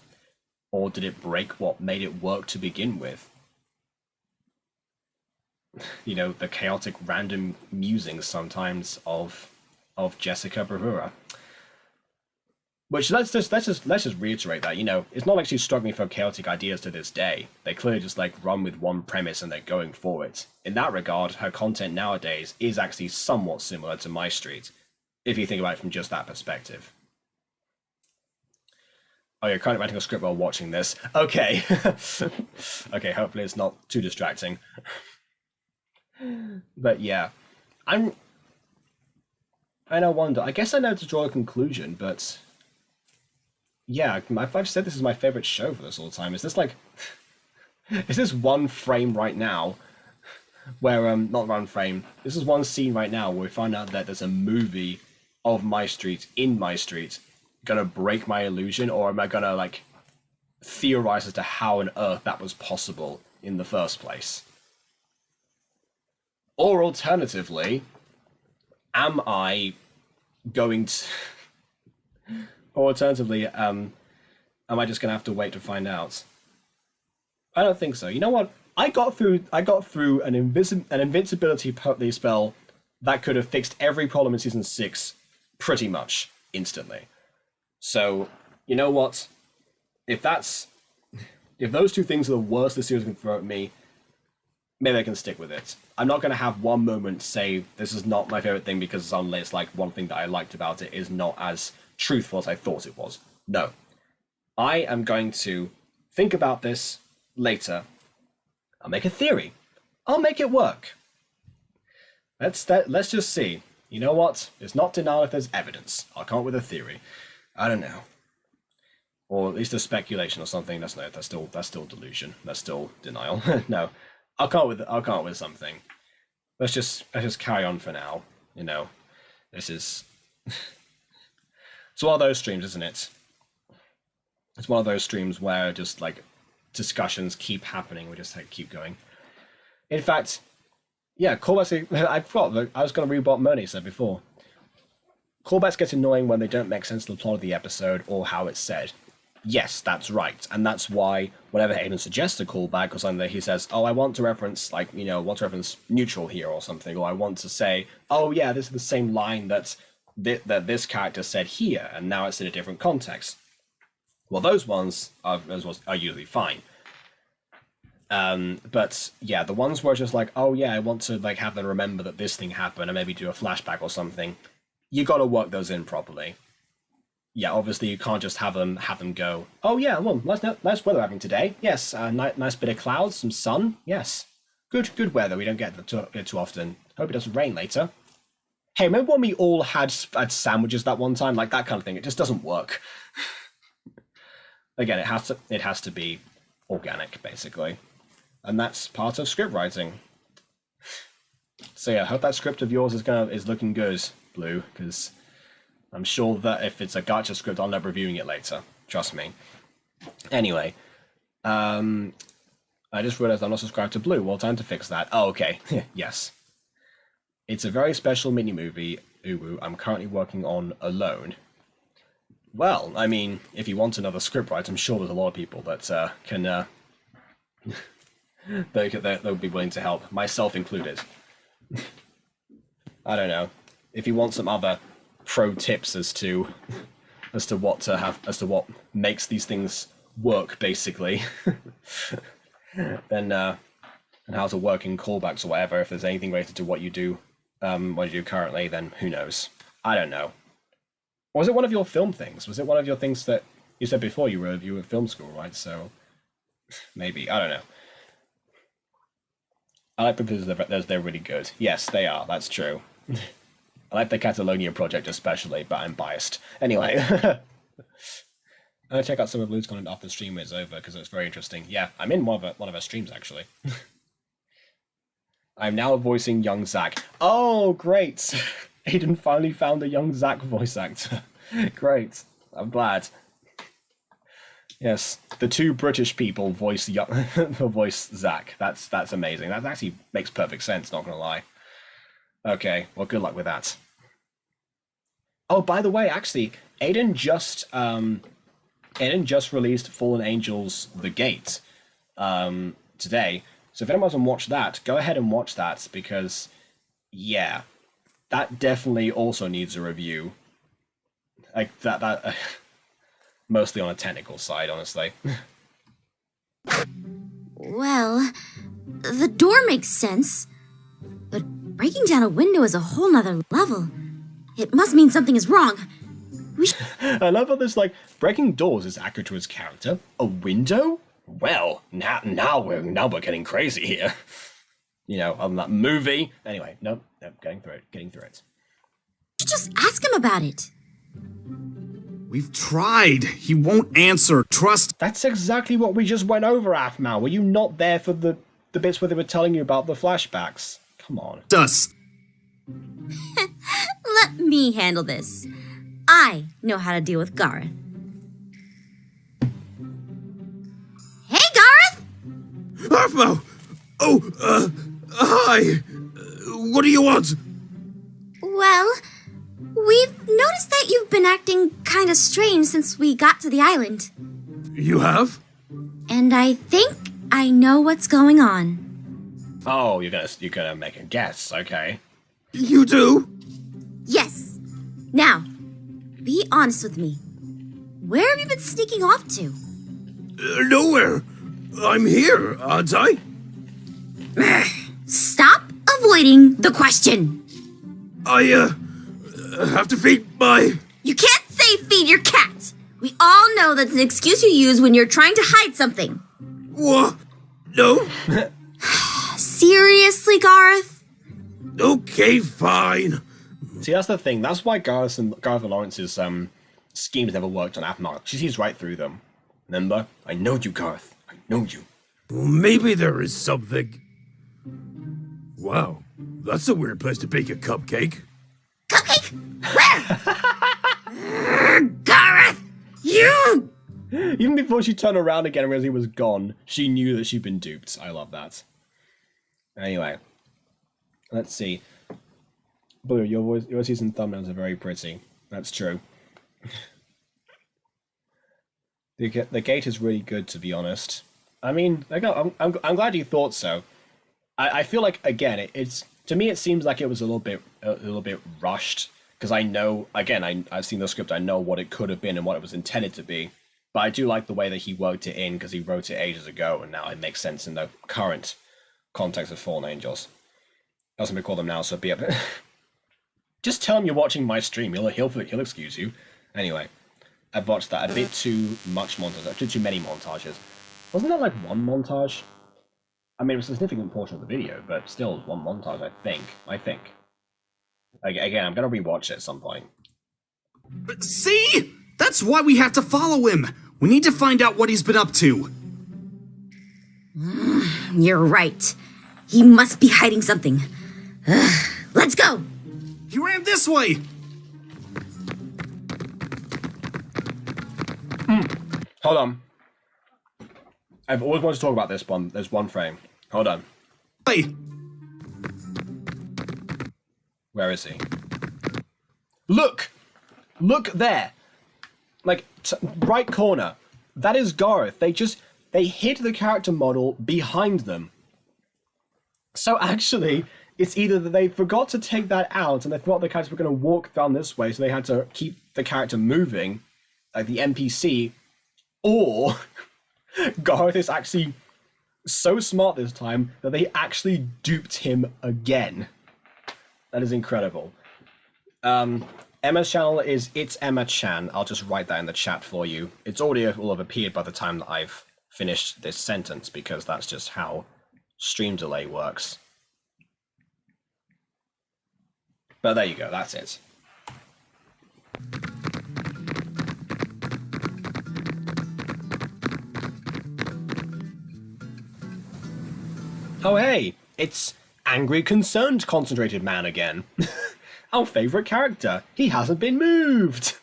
Or did it break what made it work to begin with? You know, the chaotic random musings sometimes of Jessica Bravura. Which let's just reiterate that, you know, it's not like she's struggling for chaotic ideas to this day. They clearly just like run with one premise and they're going for it. In that regard, her content nowadays is actually somewhat similar to MyStreet, if you think about it from just that perspective. Oh, you're currently writing a script while watching this. Okay. Okay, hopefully it's not too distracting. But yeah, I wonder. I guess I know to draw a conclusion, but yeah, I've said this is my favorite show for this all the time. Is this like, is this one frame right now where not one frame? This is one scene right now where we find out that there's a movie of MyStreet in MyStreet gonna break my illusion, or am I gonna like theorize as to how on earth that was possible in the first place? Or alternatively, am I going to... Or alternatively, am I just going to have to wait to find out? I don't think so. You know what? I got through an invincibility spell that could have fixed every problem in season 6 pretty much instantly. So, you know what? If that's If those two things are the worst the series can throw at me, maybe I can stick with it. I'm not going to have one moment say this is not my favorite thing because suddenly it's like one thing that I liked about it is not as truthful as I thought it was. No. I am going to think about this later. I'll make a theory. I'll make it work. Let's just see. You know what? It's not denial if there's evidence. I'll come up with a theory. I don't know. Or at least a speculation or something. That's still delusion. That's still denial. No. I'll come up with something. Let's just carry on for now. You know. This is it's one of those streams, isn't it? It's one of those streams where just like discussions keep happening. We just keep going. In fact, yeah, callbacks. I forgot. I was going to read what Moni said before. Callbacks get annoying when they don't make sense to the plot of the episode or how it's said. Yes, that's right, and that's why whenever Aiden suggests a callback or something, he says, "Oh, I want to reference want to reference neutral here or something," or I want to say, "Oh yeah, this is the same line that this character said here, and now it's in a different context." Well, those ones are usually fine. But yeah, the ones where it's just like, oh yeah, I want to like have them remember that this thing happened and maybe do a flashback or something. You got to work those in properly. Yeah, obviously you can't just have them go, oh yeah, well, nice weather having today. Yes, nice bit of clouds, some sun. Yes, good weather. We don't get it too often. Hope it doesn't rain later. Hey, remember when we all had sandwiches that one time? Like that kind of thing. It just doesn't work. Again, it has to be organic, basically. And that's part of script writing. So yeah, I hope that script of yours is looking good, Blue, because I'm sure that if it's a gacha script, I'll end up reviewing it later. Trust me. Anyway, I just realized I'm not subscribed to Blue. Well, time to fix that. Oh, okay. Yes. It's a very special mini-movie, Uwu, I'm currently working on alone. Well, I mean, if you want another scriptwriter, I'm sure there's a lot of people that can they'll be willing to help, myself included. I don't know. If you want some other pro tips as to what makes these things work, basically, then and how to work in callbacks or whatever, if there's anything related to what you do currently, then who knows? I don't know. Or was it one of your film things? Was it one of your things that you said before you were at film school, right? So maybe, I don't know. I like because they're really good. Yes, they are. That's true. I like the Catalonia project especially, but I'm biased. Anyway, I'm gonna check out some of Blue's content after the stream is over because it's very interesting. Yeah, I'm in one of her streams actually. I'm now voicing young Zack. Oh, great! Aiden finally found a young Zack voice actor. Great. I'm glad. Yes, the two British people voice Zack. That's amazing. That actually makes perfect sense, not gonna lie. Okay, well, good luck with that. Oh, by the way, actually, Aiden just released Fallen Angels: The Gate today. So if anyone hasn't watched that, go ahead and watch that because, yeah, that definitely also needs a review. Like that mostly on a technical side, honestly. Well, the door makes sense, but breaking down a window is a whole nother level. It must mean something is wrong. I love how this, like, breaking doors is accurate to his character. A window? Well, now we're getting crazy here. You know, on that movie. Anyway, nope, getting through it. Just ask him about it. We've tried. He won't answer. Trust. That's exactly what we just went over, Afmal. Were you not there for the bits where they were telling you about the flashbacks? Come on. Us. Let me handle this. I know how to deal with Garroth. Hey, Garroth! Arfmo! Oh, hi! What do you want? Well, we've noticed that you've been acting kind of strange since we got to the island. You have? And I think I know what's going on. Oh, you're gonna make a guess, okay. You do? Yes. Now, be honest with me. Where have you been sneaking off to? Nowhere. I'm here, aren't I? Stop avoiding the question. I, have to feed my... You can't say feed your cat. We all know that's an excuse you use when you're trying to hide something. What? No? Seriously, Garroth? Okay, fine. See, that's the thing. That's why Garroth and Lawrence's schemes never worked on Aphmar. She sees right through them. Remember? I know you, Garroth. I know you. Well, maybe there is something. Wow, that's a weird place to bake a cupcake. Cupcake? Where? Garroth! You! Even before she turned around again and realized he was gone, she knew that she'd been duped. I love that. Anyway, let's see. Blue, your voices and thumbnails are very pretty. That's true. The gate is really good, to be honest. I mean, I'm glad you thought so. I feel like, again, it's to me it seems like it was a little bit rushed, because I know, again, I've seen the script, I know what it could have been and what it was intended to be, but I do like the way that he worked it in, because he wrote it ages ago, and now it makes sense in the current context of Fallen Angels. That's what we call them now, so be it. Just tell him you're watching my stream, he'll excuse you. Anyway, I've watched that a bit too much montage, too many montages. Wasn't that like one montage? I mean, it was a significant portion of the video, but still one montage, I think. Again, I'm gonna rewatch it at some point. But see? That's why we have to follow him. We need to find out what he's been up to. You're right. He must be hiding something. Let's go! He ran this way. Hold on. I've always wanted to talk about this one. There's one frame. Hold on. Hey. Where is he? Look! Look there! Like, right corner. That is Garroth. They hid the character model behind them. So actually, it's either that they forgot to take that out and they thought the characters were going to walk down this way, so they had to keep the character moving, like the NPC, or Garroth is actually so smart this time that they actually duped him again. That is incredible. Emma's channel is It's Emma Chan. I'll just write that in the chat for you. Its audio will have appeared by the time that I've finished this sentence, because that's just how stream delay works. But there you go, that's it. Oh hey, it's Angry Concerned Concentrated Man again. Our favourite character. He hasn't been moved.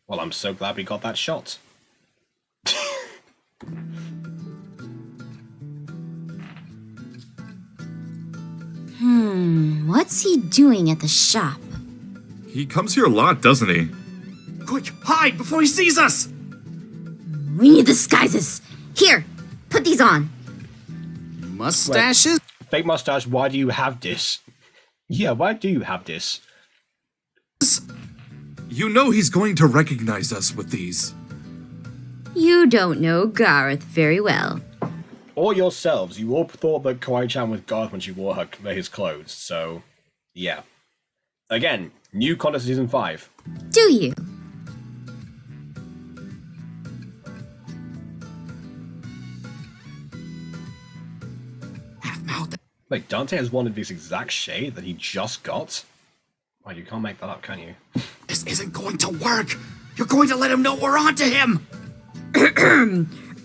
Well, I'm so glad we got that shot. What's he doing at the shop? He comes here a lot, doesn't he? Quick, hide before he sees us. We need disguises. Here, put these on. Mustaches? Fake mustache, why do you have this? Yeah, why do you have this? You know he's going to recognize us with these. You don't know Garroth very well. Or yourselves. You all thought that Kawaii-chan was Garth when she wore his clothes, so yeah. Again, new content season 5. Do you? Wait, Dante has one of this exact shade that he just got? Why, you can't make that up, can you? This isn't going to work. You're going to let him know we're onto him.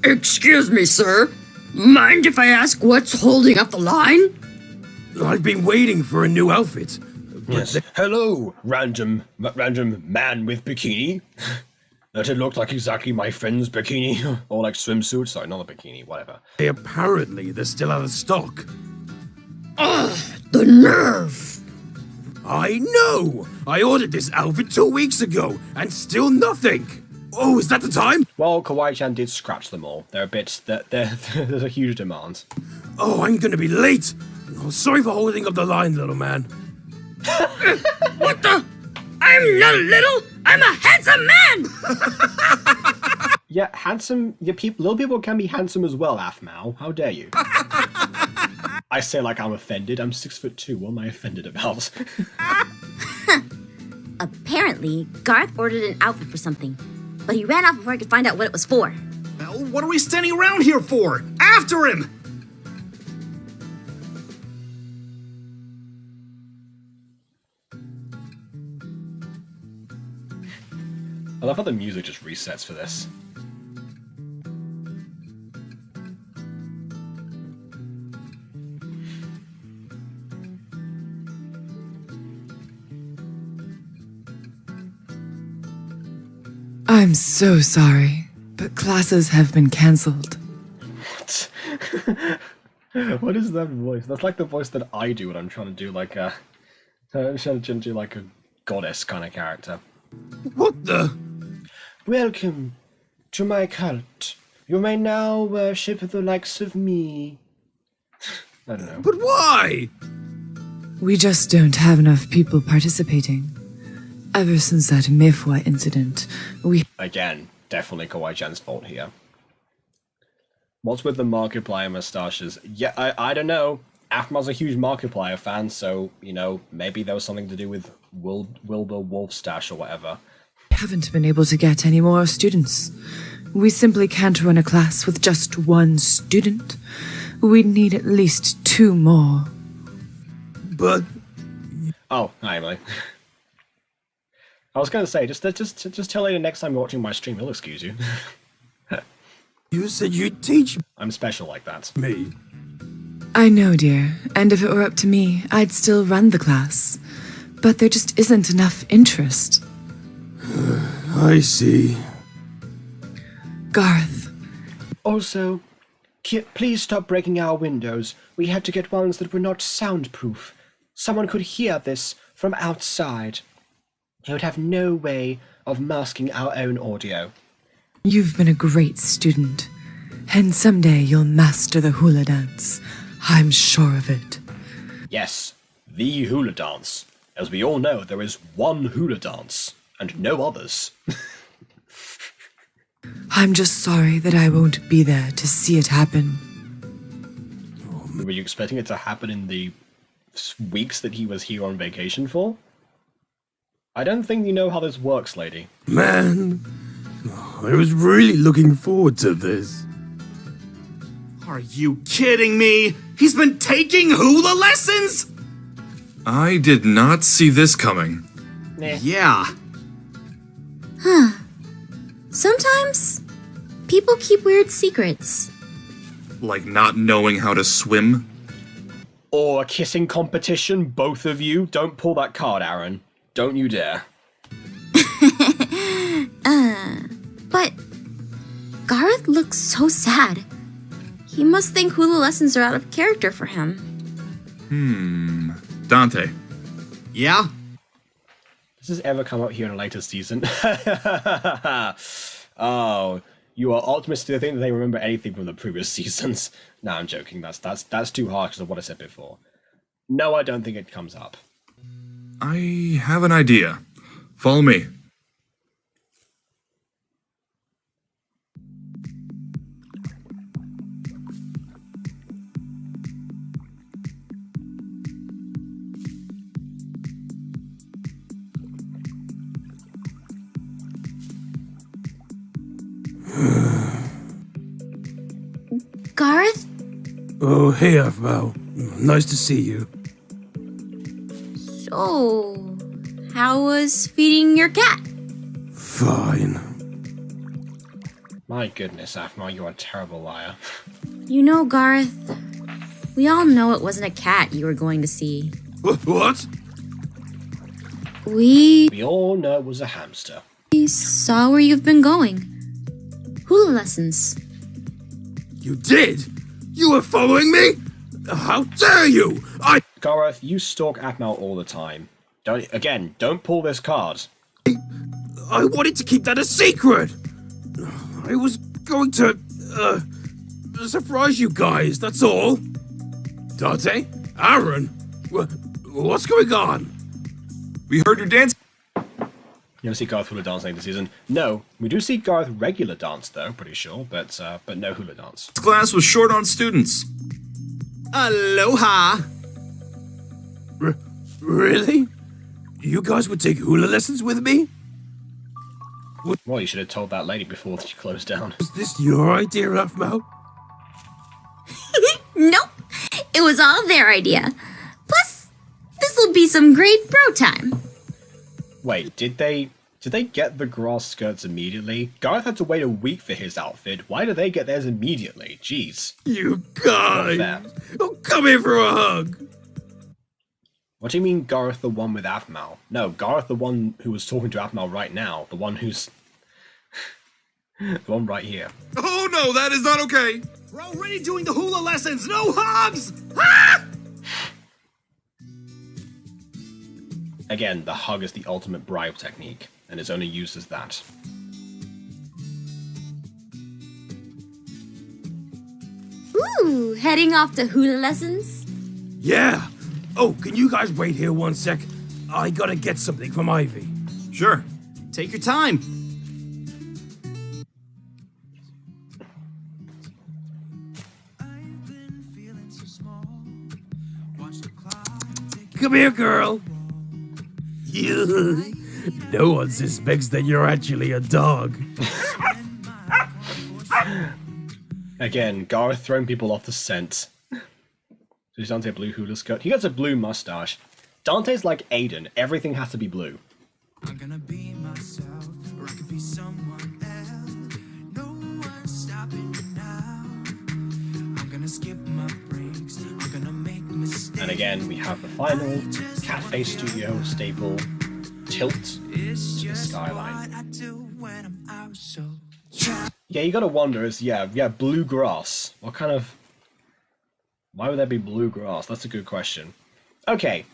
Excuse me, sir. Mind if I ask what's holding up the line? I've been waiting for a new outfit. Yes. Hello, random man with bikini. That it looked like exactly my friend's bikini. Or like swimsuit. Sorry, not a bikini, whatever. Apparently, they're still out of stock. Ugh, the nerve! I know! I ordered this outfit 2 weeks ago, and still nothing! Oh, is that the time? Well, Kawaii-chan did scratch them all. They're a bit... there's a huge demand. Oh, I'm gonna be late! Oh, sorry for holding up the line, little man. What the? I'm not little. I'm a handsome man. Yeah, handsome. Little people can be handsome as well, Aphmau. How dare you? I say like I'm offended. I'm 6'2". What am I offended about? Apparently, Garth ordered an outfit for something, but he ran off before I could find out what it was for. Well, what are we standing around here for? After him! I love how the music just resets for this. I'm so sorry, but classes have been cancelled. What? What is that voice? That's like the voice that I do when I'm trying to do like a... trying to do like a goddess kind of character. What the? Welcome to my cult. You may now worship the likes of me. I don't know. But why? We just don't have enough people participating. Ever since that Mifwa incident, we... Again, definitely Kawaii-chan's fault here. What's with the Markiplier mustaches? Yeah, I don't know. Aphmau's a huge Markiplier fan, so, you know, maybe there was something to do with Wilbur Wolfstache or whatever. haven't been able to get any more students. We simply can't run a class with just one student. We'd need at least 2 more. But... Oh, hi, Emily. I was going to say, just tell Ada next time you're watching my stream, he'll excuse you. You said you'd teach I'm special like that. me. I know, dear, and if it were up to me, I'd still run the class. But there just isn't enough interest. I see. Garth. Also, please stop breaking our windows. We had to get ones that were not soundproof. Someone could hear this from outside. They would have no way of masking our own audio. You've been a great student, and someday you'll master the hula dance. I'm sure of it. Yes, the hula dance. As we all know, there is one hula dance, and no others. I'm just sorry that I won't be there to see it happen. Were you expecting it to happen in the weeks that he was here on vacation for? I don't think you know how this works, lady. Man, I was really looking forward to this. Are you kidding me? He's been taking hula lessons? I did not see this coming. Yeah. Sometimes, people keep weird secrets. Like not knowing how to swim? Or a kissing competition, both of you. Don't pull that card, Aaron. Don't you dare. But Garroth looks so sad. He must think hula lessons are out of character for him. Dante. Yeah? Does this ever come up here in a later season? Oh, you are optimistic to think that they remember anything from the previous seasons. No, I'm joking. That's too harsh because of what I said before. No, I don't think it comes up. I have an idea. Follow me. Garroth? Oh, hey, Afbao. Nice to see you. So, how was feeding your cat? Fine. My goodness, Aphmau, you're a terrible liar. You know, Garroth, we all know it wasn't a cat you were going to see. What? We We all know it was a hamster. saw where you've been going. Hula lessons. You did? You were following me? How dare you? Garroth, you stalk Aphmau all the time. Don't pull this card. I wanted to keep that a secret. I was going to, surprise you guys, that's all. Dante? Aaron? What's going on? We heard your dance. You never see Garth hula dance later this season. No, we do see Garth regular dance though, pretty sure, but no hula dance. Class was short on students. Aloha! Really? You guys would take hula lessons with me? Well, you should have told that lady before she closed down. Was this your idea, Afmo? Nope. It was all their idea. Plus, this'll be some great bro time. Wait, did they get the grass skirts immediately? Garth had to wait a week for his outfit. Why did they get theirs immediately? Jeez. You guys! Not fair. Oh, come here for a hug! What do you mean Garth the one with Aphmau? No, Garth the one who was talking to Aphmau right now. The one who's... the one right here. Oh no, that is not okay. We're already doing the hula lessons! No hugs! Ah! Again, the hug is the ultimate bribe technique, and is only used as that. Ooh, heading off to hula lessons? Yeah! Oh, can you guys wait here one sec? I gotta get something from Ivy. Sure. Take your time. Come here, girl! No one suspects that you're actually a dog. Again, Garth throwing people off the scent. Does Dante a blue hula skirt? He gets a blue mustache. Dante's like Aiden. Everything has to be blue. I'm gonna be myself, or I could be someone else. No one's stopping me now. I'm gonna skip my breaks. I'm gonna make mistakes. And again, we have the final Cafe Studio staple tilt the skyline. What I do when I'm out, so Yeah, you gotta wonder is blue grass. What kind of... Why would there be blue grass? That's a good question. Okay,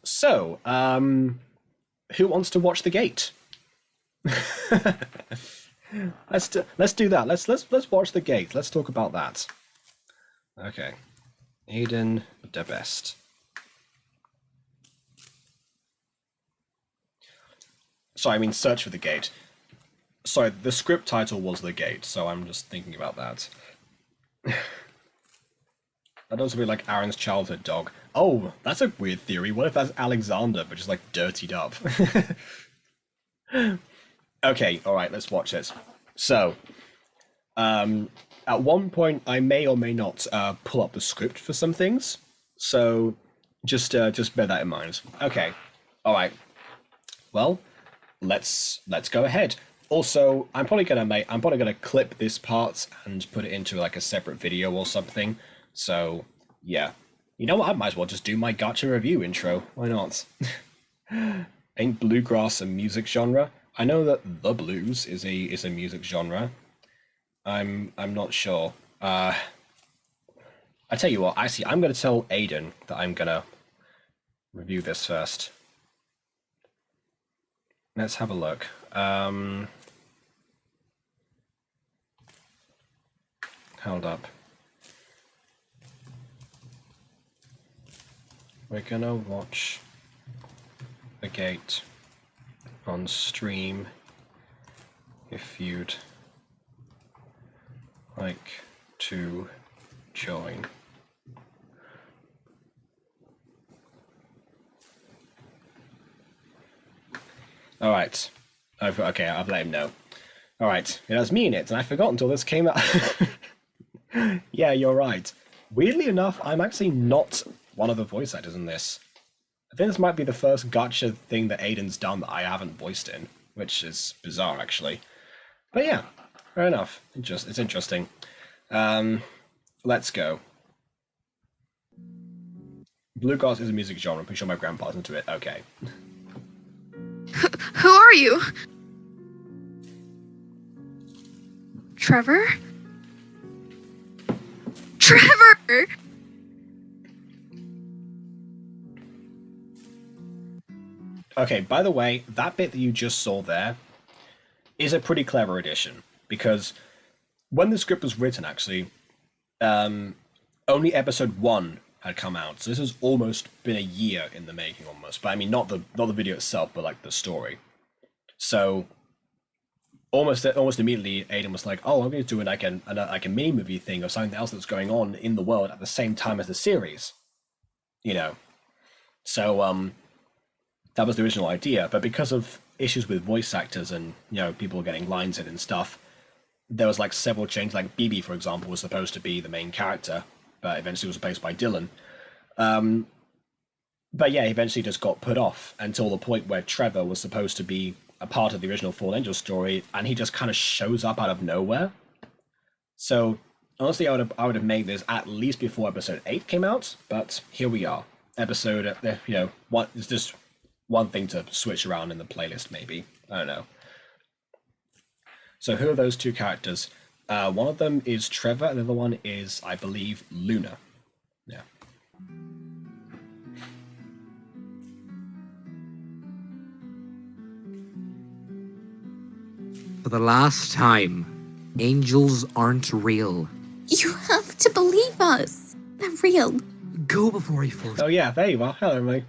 so, who wants to watch the gate? let's do that. Let's watch the gate. Let's talk about that. Okay, Aiden the best. Sorry, I mean search for the gate. Sorry, the script title was The Gate, so I'm just thinking about that. That also be like Aaron's childhood dog. Oh, that's a weird theory. What if that's Alexander, but just like dirtied up? Okay, alright, let's watch this. So, at one point I may or may not pull up the script for some things. So just bear that in mind. Okay, alright. Well, let's go ahead. Also, I'm probably gonna clip this part and put it into like a separate video or something. So yeah, you know what? I might as well just do my gotcha review intro. Why not? Ain't bluegrass a music genre? I know that the blues is a music genre. I'm not sure. I tell you what. Actually, I'm gonna tell Aiden that I'm gonna review this first. Let's have a look. Hold up. We're gonna watch The Gate on stream if you'd like to join. Alright. Okay, I've let him know. Alright, it has me in it, and I forgot until this came out. Yeah, you're right. Weirdly enough, I'm actually not one of the voice actors in this. I think this might be the first gotcha thing that Aiden's done that I haven't voiced in, which is bizarre, actually. But yeah, fair enough. It's interesting. Let's go. Bluegrass is a music genre. I'm pretty sure my grandpa's into it. Okay. Who are you? Trevor? Trevor! Okay, by the way, that bit that you just saw there is a pretty clever addition, because when the script was written, actually, only episode 1 had come out. So this has almost been a year in the making, almost. But I mean, not the video itself, but like the story. So almost immediately, Aiden was like, "Oh, I'm going to do like a mini movie thing of something else that's going on in the world at the same time as the series." You know, so that was the original idea. But because of issues with voice actors and people getting lines in and stuff, there was like several changes. Like BB, for example, was supposed to be the main character, but eventually was replaced by Dylan. But yeah, he eventually just got put off until the point where Trevor was supposed to be a part of the original Fallen Angel story, and he just kind of shows up out of nowhere. So honestly, I would have made this at least before episode 8 came out, but here we are. Episode, it's just one thing to switch around in the playlist, maybe. I don't know. So who are those two characters? One of them is Trevor, and the other one is, I believe, Luna. Yeah. For the last time, angels aren't real. You have to believe us. They're real. Go before he falls. Oh yeah, there you are. Hello, mate.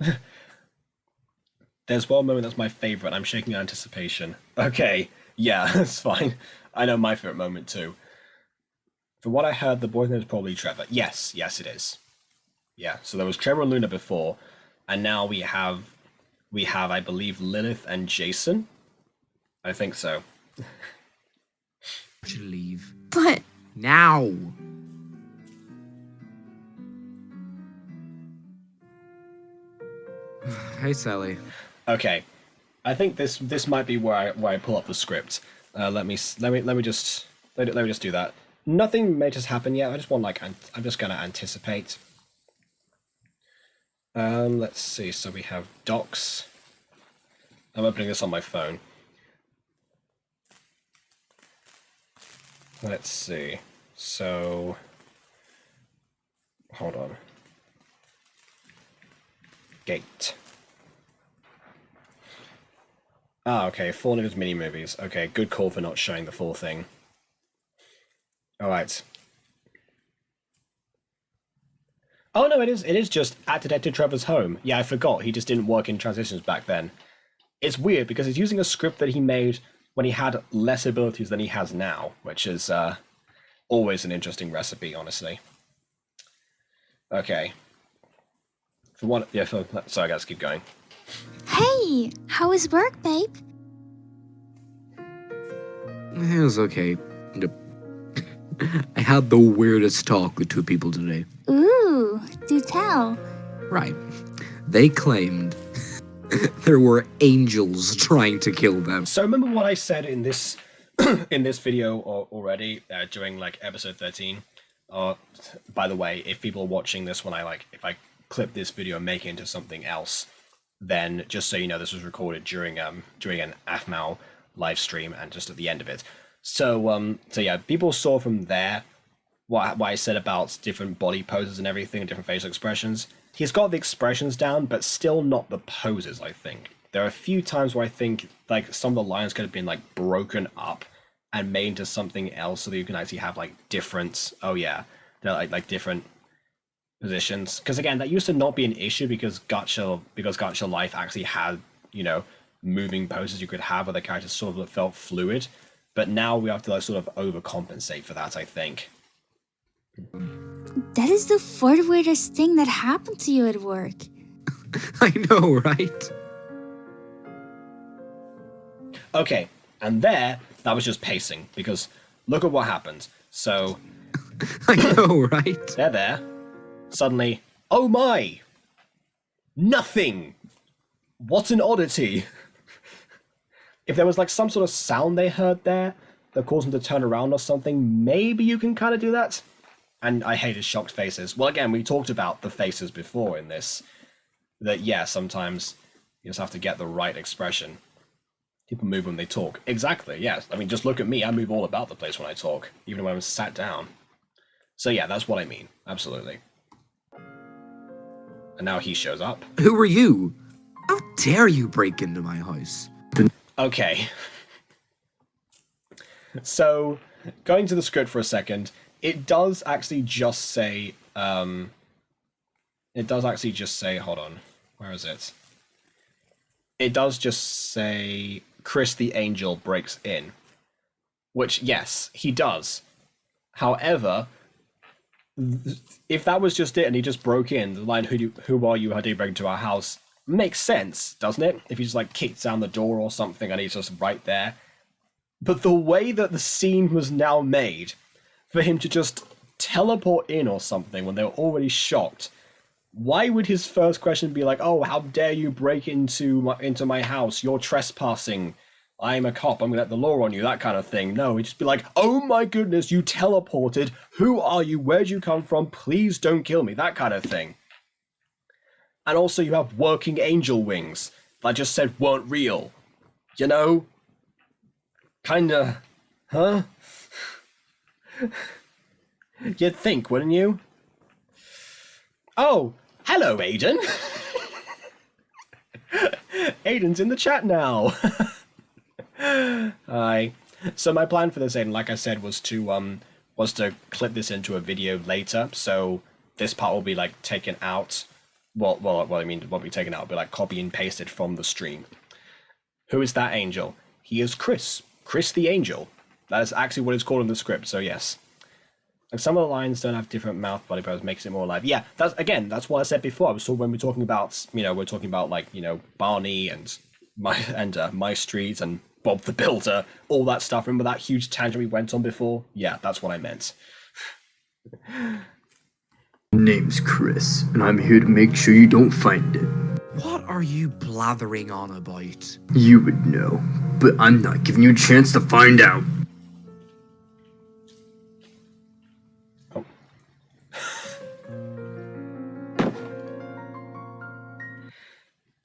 There's one moment that's my favorite. I'm shaking in anticipation. Okay, yeah, that's fine. I know my favorite moment too. From what I heard, the boy's name is probably Trevor. Yes, it is. Yeah, so there was Trevor and Luna before, and now we have, I believe, Lilith and Jason. I think so. Should leave. But Now! Hey, Sally. Okay, I think this might be where I pull up the script. Let me just do that. Nothing may just happen yet. I just want I'm just gonna anticipate. Let's see. So we have docs. I'm opening this on my phone. Let's see. So hold on. Gate. Ah, okay, 4 of his mini-movies. Okay, good call for not showing the full thing. Alright. Oh no, it is just at Detective Trevor's home. Yeah, I forgot, he just didn't work in transitions back then. It's weird, because he's using a script that he made when he had less abilities than he has now, which is always an interesting recipe, honestly. Okay. Sorry, I gotta keep going. hey, how is work, babe? It was okay. I had the weirdest talk with 2 people today. Ooh, do tell. Right. They claimed there were angels trying to kill them. So remember what I said in this in this video already during like episode 13? By the way, if people are watching this when if I clip this video and make it into something else, then just so you know, this was recorded during an AFMAL live stream and just at the end of it. So yeah, people saw from there what I said about different body poses and everything, and different facial expressions. He's got the expressions down, but still not the poses, I think. There are a few times where I think like some of the lines could have been like broken up and made into something else so that you can actually have like different, they're like different positions. Because again, that used to not be an issue because Gacha Life actually had, moving poses you could have where the characters sort of felt fluid. But now we have to like sort of overcompensate for that, I think. That is the fourth weirdest thing that happened to you at work. I know, right? Okay, and that was just pacing, because look at what happened. So I know, right? They're there. Suddenly, oh my! Nothing! What an oddity! If there was like some sort of sound they heard there that caused them to turn around or something, maybe you can kind of do that. And I hated shocked faces. Well, again, we talked about the faces before in this. That, yeah, sometimes you just have to get the right expression. People move when they talk. Exactly, yes. I mean, just look at me. I move all about the place when I talk, even when I'm sat down. So yeah, that's what I mean. Absolutely. And now he shows up. Who are you? How dare you break into my house? Okay. So, going to the script for a second, it does actually just say, It does actually just say, hold on, where is it? It does just say Chris the Angel breaks in. Which, yes, he does. However, if that was just it and he just broke in, the line, who are you, how do you break into our house, makes sense, doesn't it? If he just like kicks down the door or something and he's just right there. But the way that the scene was now made, for him to just teleport in or something when they were already shocked, why would his first question be like, oh, how dare you break into my house, you're trespassing, I'm a cop, I'm gonna let the law on you, that kind of thing. No, he'd just be like, oh my goodness, you teleported, who are you, where'd you come from, please don't kill me, that kind of thing. And also you have working angel wings that I just said weren't real. You know? Kinda, huh? You'd think, wouldn't you? Oh, hello, Aiden. Aiden's in the chat now. Hi. So my plan for this, Aiden, like I said, was to clip this into a video later. So this part will be like taken out. Well, I mean, won't be taken out, but like copy and pasted from the stream. Who is that angel? He is Chris. Chris the Angel. That is actually what it's called in the script. So yes. Like some of the lines don't have different mouth body pose, makes it more alive. Yeah, that's what I said before. I was when we're talking about, we're talking about like, Barney and MyStreet and Bob the Builder, all that stuff. Remember that huge tangent we went on before? Yeah, that's what I meant. Name's Chris, and I'm here to make sure you don't find it. What are you blathering on about? You would know, but I'm not giving you a chance to find out.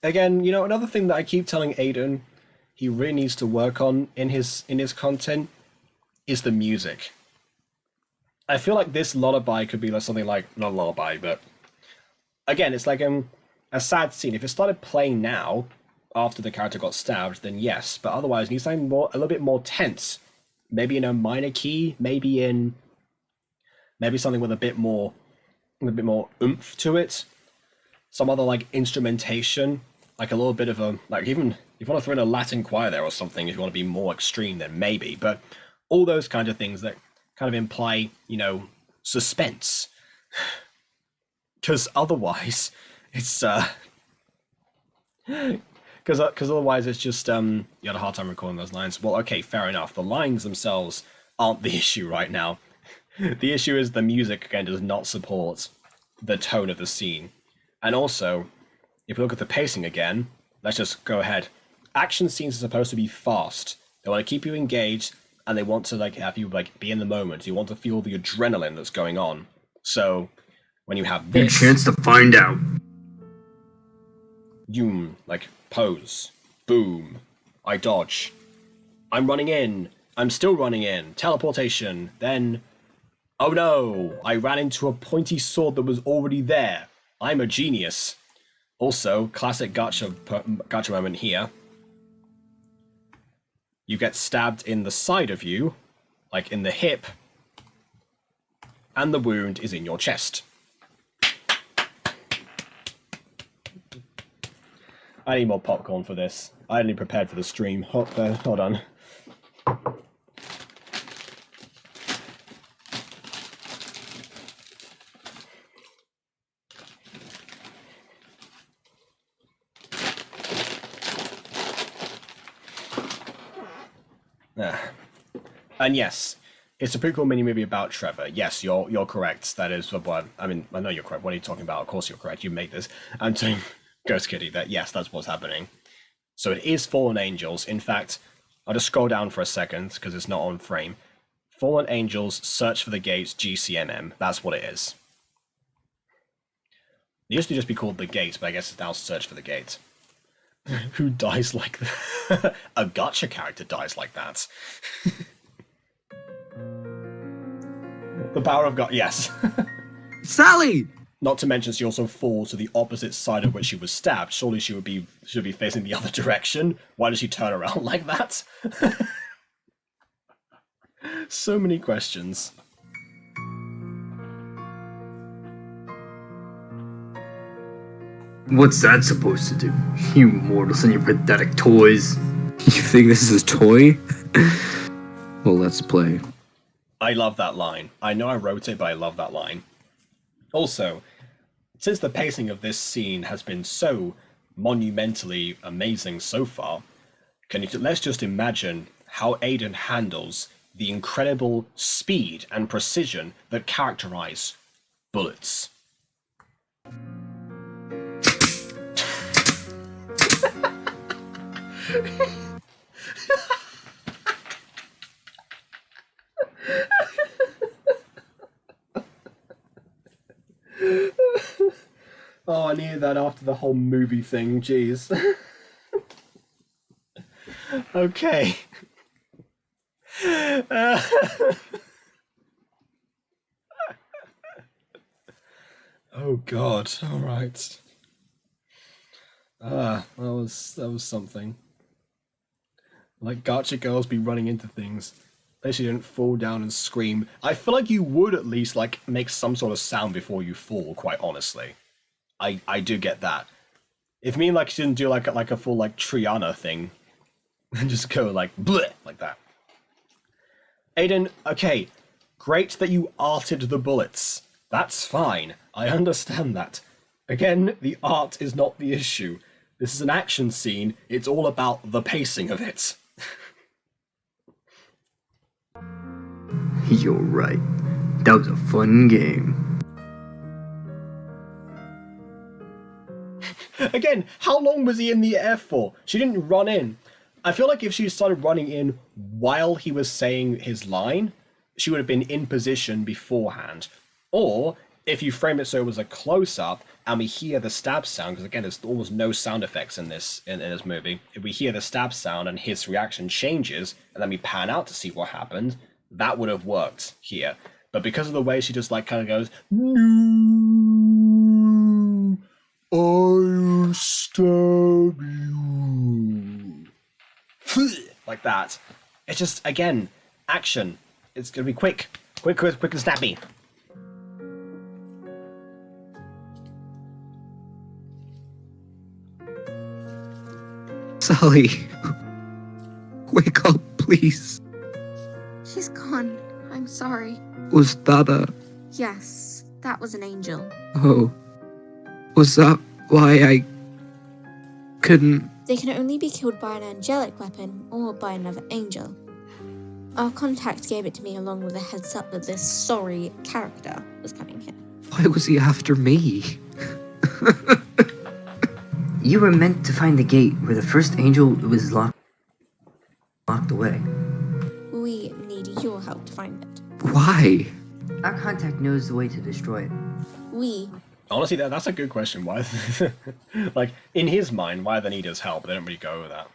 Again, another thing that I keep telling Aiden he really needs to work on in his content is the music. I feel like this lullaby could be like something like, not a lullaby, but again, it's like a sad scene. If it started playing now, after the character got stabbed, then yes, but otherwise it needs something a little bit more tense. Maybe in a minor key, maybe something with a bit more oomph to it. Some other like instrumentation, like a little bit of a, like even if you want to throw in a Latin choir there or something, if you want to be more extreme, then maybe, but all those kind of things that kind of imply, suspense. Because otherwise, it's, because otherwise it's just, you had a hard time recording those lines. Well, okay, fair enough. The lines themselves aren't the issue right now. The issue is the music, again, does not support the tone of the scene. And also, if we look at the pacing again, let's just go ahead. Action scenes are supposed to be fast. They want to keep you engaged, and they want to like have you like be in the moment. You want to feel the adrenaline that's going on. So when you have this, a chance to find out. You like pose, boom, I dodge, I'm running in, I'm still running in, teleportation. Then, oh no, I ran into a pointy sword that was already there. I'm a genius. Also, classic gotcha moment here. You get stabbed in the side of you, like in the hip, and the wound is in your chest. I need more popcorn for this. I only prepared for the stream. Hold on. And yes, it's a pretty cool mini-movie about Trevor. Yes, you're correct. That is what, I mean, I know you're correct. What are you talking about? Of course you're correct. You made this. I'm telling Ghost Kitty that, yes, that's what's happening. So it is Fallen Angels. In fact, I'll just scroll down for a second because it's not on frame. Fallen Angels, Search for the Gates, GCMM. That's what it is. It used to just be called The Gate, but I guess it's now Search for the Gate. Who dies like that? A gacha character dies like that. The power of God, yes. Sally! Not to mention she also falls to the opposite side of which she was stabbed. Surely she should be facing the other direction. Why does she turn around like that? So many questions. What's that supposed to do? You mortals and your pathetic toys. You think this is a toy? Well, let's play. I love that line. I know I wrote it, but I love that line. Also, since the pacing of this scene has been so monumentally amazing so far, let's just imagine how Aiden handles the incredible speed and precision that characterize bullets. Oh, I needed that after the whole movie thing, jeez. Okay. Oh god, alright. That was something. Like gacha girls be running into things. They actually don't fall down and scream. I feel like you would at least like make some sort of sound before you fall, quite honestly. I do get that. If me like she didn't do like a full like Triana thing, and just go like bleh like that. Aiden, okay, great that you arted the bullets. That's fine. I understand that. Again, the art is not the issue. This is an action scene. It's all about the pacing of it. You're right. That was a fun game. Again, how long was he in the air for? She didn't run in. I feel like if she started running in while he was saying his line, she would have been in position beforehand. Or, if you frame it so it was a close-up, and we hear the stab sound, because again, there's almost no sound effects in this movie. If we hear the stab sound and his reaction changes, and then we pan out to see what happened, that would have worked here. But because of the way she just like kind of goes, no, I'll stab you, like that. It's just, again, action. It's gonna be quick and snappy. Sally, wake up, please. She's gone. I'm sorry. Was that a... Yes, that was an angel. Oh. Was that why I couldn't... They can only be killed by an angelic weapon or by another angel. Our contact gave it to me along with a heads up that this sorry character was coming here. Why was he after me? You were meant to find the gate where the first angel was locked away. We need your help to find it. Why? Our contact knows the way to destroy it. We... Honestly, that's a good question. Why, like, in his mind, why they need his help? They don't really go over that.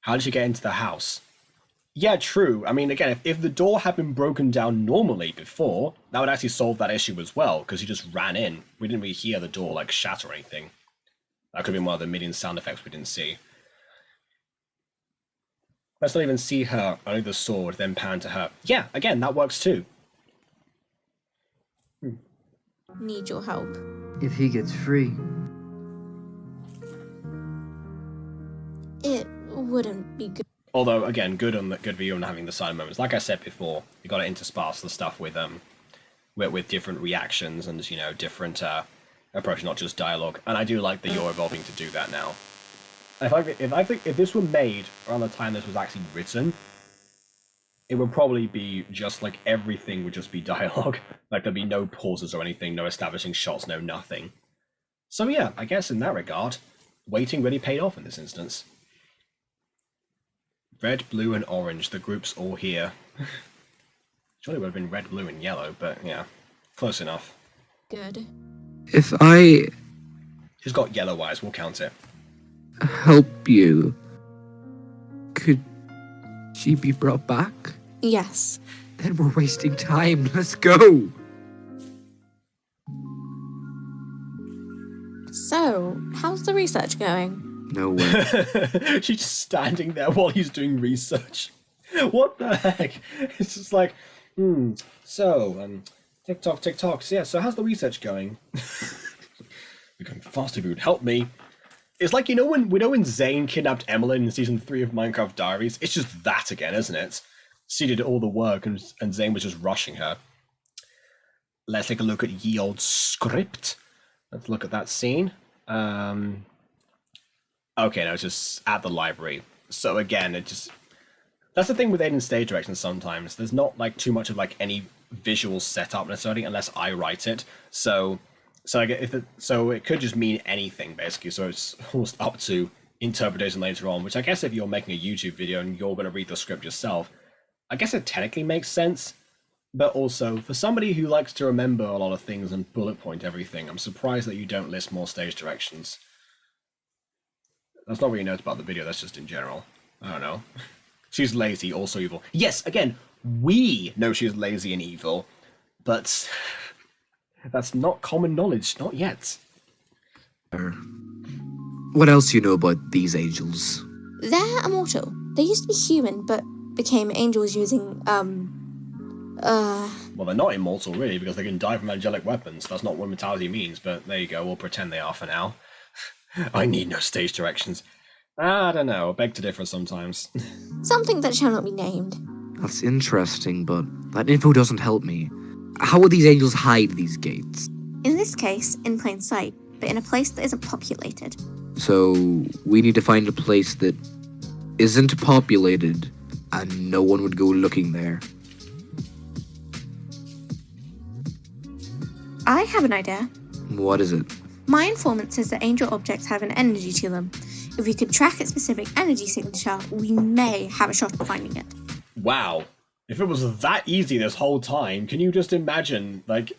How did you get into the house? Yeah, true. I mean, again, if the door had been broken down normally before, that would actually solve that issue as well, because he just ran in. We didn't really hear the door, like, shatter or anything. That could have been one of the million sound effects we didn't see. Let's not even see her, only the sword, then pan to her. Yeah, again, that works too. Need your help. If he gets free. It wouldn't be good. Although, again, good for you on having the silent moments. Like I said before, you got to intersperse the stuff with different reactions and, you know, different approach, not just dialogue. And I do like that you're evolving to do that now. If this were made around the time this was actually written, it would probably be just like everything would just be dialogue. Like there'd be no pauses or anything, no establishing shots, no nothing. So yeah, I guess in that regard, waiting really paid off in this instance. Red, blue, and orange, the group's all here. Surely it would have been red, blue, and yellow, but yeah, close enough. Good. If I... She's got yellow eyes, we'll count it. help you, could she be brought back? Yes. Then we're wasting time. Let's go. So, how's the research going? No way. She's just standing there while he's doing research. What the heck? It's just like, TikTok, TikToks. Yeah, so how's the research going? becoming faster if you would help me. It's like, you know when Zane kidnapped Emmeline in season 3 of Minecraft Diaries? It's just that again, isn't it? She did all the work and Zane was just rushing her. Let's take a look at ye old script. Let's look at that scene. Okay, no, it's just at the library. So again, that's the thing with Aiden's stage directions sometimes. There's not like too much of like any visual setup necessarily unless I write it. So it could just mean anything basically. So it's almost up to interpretation later on, which I guess if you're making a YouTube video and you're going to read the script yourself, I guess it technically makes sense. But also, for somebody who likes to remember a lot of things and bullet point everything, I'm surprised that you don't list more stage directions. That's not really notes about the video, that's just in general. I don't know. She's lazy, also evil. Yes, again, we know she's lazy and evil, but that's not common knowledge, not yet. What else do you know about these angels? They're immortal. They used to be human, but became angels using, Well, they're not immortal, really, because they can die from angelic weapons. That's not what immortality means, but there you go, we'll pretend they are for now. I need no stage directions. I don't know, I beg to differ sometimes. Something that shall not be named. That's interesting, but that info doesn't help me. How would these angels hide these gates? In this case, in plain sight, but in a place that isn't populated. So, we need to find a place that isn't populated, and no one would go looking there. I have an idea. What is it? My informant says that angel objects have an energy to them. If we could track its specific energy signature, we may have a shot at finding it. Wow. If it was that easy this whole time, can you just imagine, like,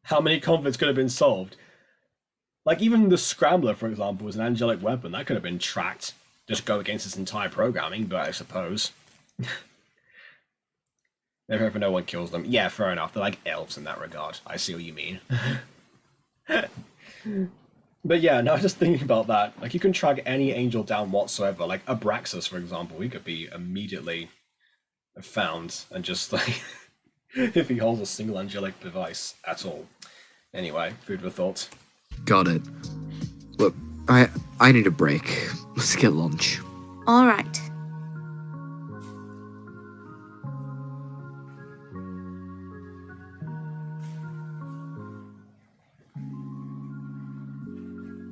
how many conflicts could have been solved? Like, even the Scrambler, for example, was an angelic weapon. That could have been tracked. Just go against its entire programming, but I suppose. Never ever no one kills them. Yeah, fair enough. They're like elves in that regard. I see what you mean. But yeah, no, just thinking about that. Like, you can track any angel down whatsoever. Like, Abraxas, for example, he could be immediately found and just, like, if he holds a single angelic device at all. Anyway, food for thought. Got it. Look, I need a break. Let's get lunch. All right.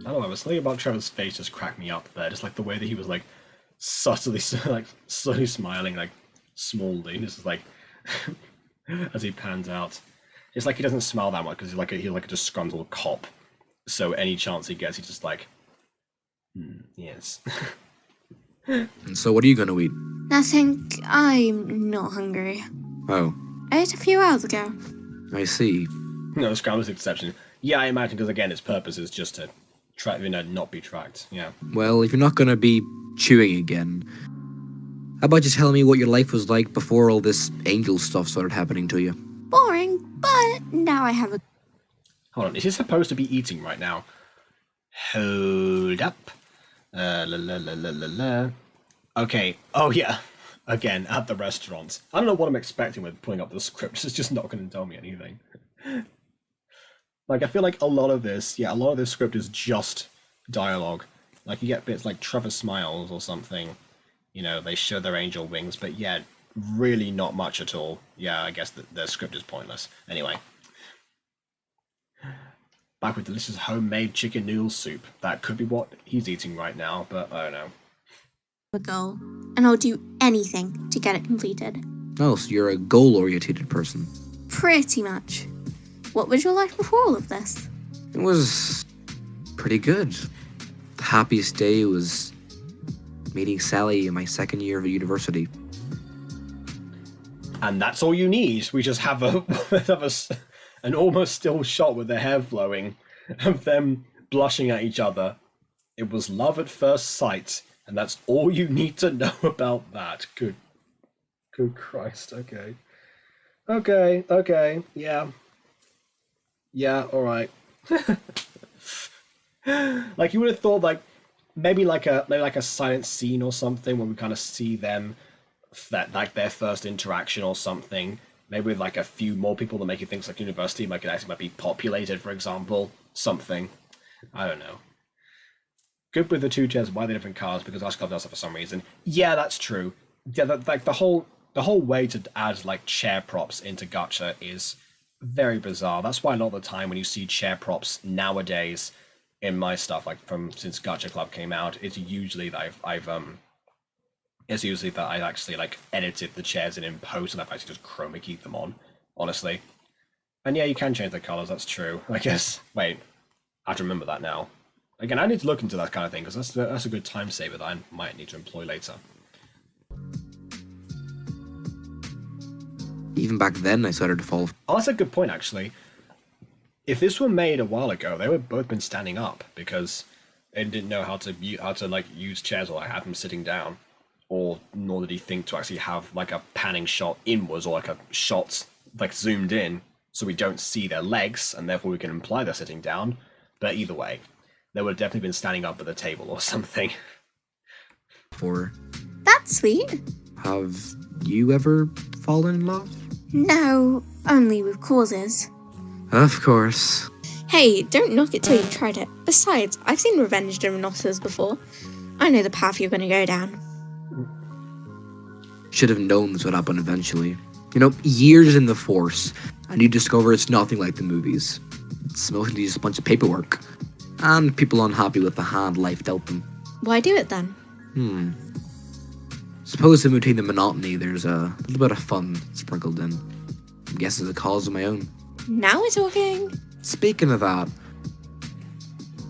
I don't know, I was thinking about Trevor's face just cracked me up there. Just like the way that he was like subtly, like slowly smiling, like smallly, just like as he pans out. It's like he doesn't smile that much because he's like a disgruntled cop. So any chance he gets, he's just like, yes. And so what are you gonna eat? Nothing. I'm not hungry. Oh, I ate a few hours ago. I see. No, the Scrambler's the exception. Yeah, I imagine because again, its purpose is just to not be tracked. Yeah. Well, if you're not gonna be chewing again, how about you tell me what your life was like before all this angel stuff started happening to you? Boring, but now I have a... Hold on, is he supposed to be eating right now? Hold up. La la la la la la. Okay, oh yeah. Again, at the restaurant. I don't know what I'm expecting with pulling up the script. It's just not going to tell me anything. Like, I feel like a lot of this script is just dialogue. Like, you get bits like Trevor smiles or something. You know, they show their angel wings, but yeah, really not much at all. Yeah, I guess the script is pointless. Anyway. Back with delicious homemade chicken noodle soup. That could be what he's eating right now, but I don't know. A goal, and I'll do anything to get it completed. Oh, so you're a goal-oriented person. Pretty much. What was your life before all of this? It was pretty good. The happiest day was meeting Sally in my second year of university. And that's all you need. We just have an almost still shot with their hair flowing of them blushing at each other. It was love at first sight, and that's all you need to know about that. Good Christ, okay. Okay, yeah. Yeah, alright. Like, you would have thought, like, maybe like a silent scene or something where we kind of see them, that like their first interaction or something. Maybe with like a few more people that make you think it's like university, like it actually might be populated, for example. Something. I don't know. Good with the two chairs, why the different cars? Because Ash Club does it for some reason. Yeah, that's true. Yeah, like the whole way to add like chair props into gacha is very bizarre. That's why a lot of the time when you see chair props nowadays in my stuff, like since Gacha Club came out, it's usually that I've actually like edited the chairs in post and I've actually just chroma keyed them on, honestly. And yeah, you can change the colors. That's true. I guess. Wait, I have to remember that now. Again, I need to look into that kind of thing because that's a good time saver that I might need to employ later. Even back then, I started to fall. Oh, that's a good point, actually. If this were made a while ago, they would both been standing up because they didn't know how to like use chairs or like, have them sitting down, or nor did he think to actually have like a panning shot inwards or like a shot like zoomed in so we don't see their legs and therefore we can imply they're sitting down. But either way, they would have definitely been standing up at the table or something. That's sweet. Have you ever fallen in love? No, only with causes. Of course. Hey, don't knock it till you've tried it. Besides, I've seen Revenge Rhinoceros before. I know the path you're going to go down. Should have known this would happen eventually. You know, years in the Force, and you discover it's nothing like the movies. It's mostly just a bunch of paperwork. And people unhappy with the hand life dealt them. Why do it then? Suppose in between the monotony, there's a little bit of fun sprinkled in. I guess it's a cause of my own. Now we're talking. Speaking of that,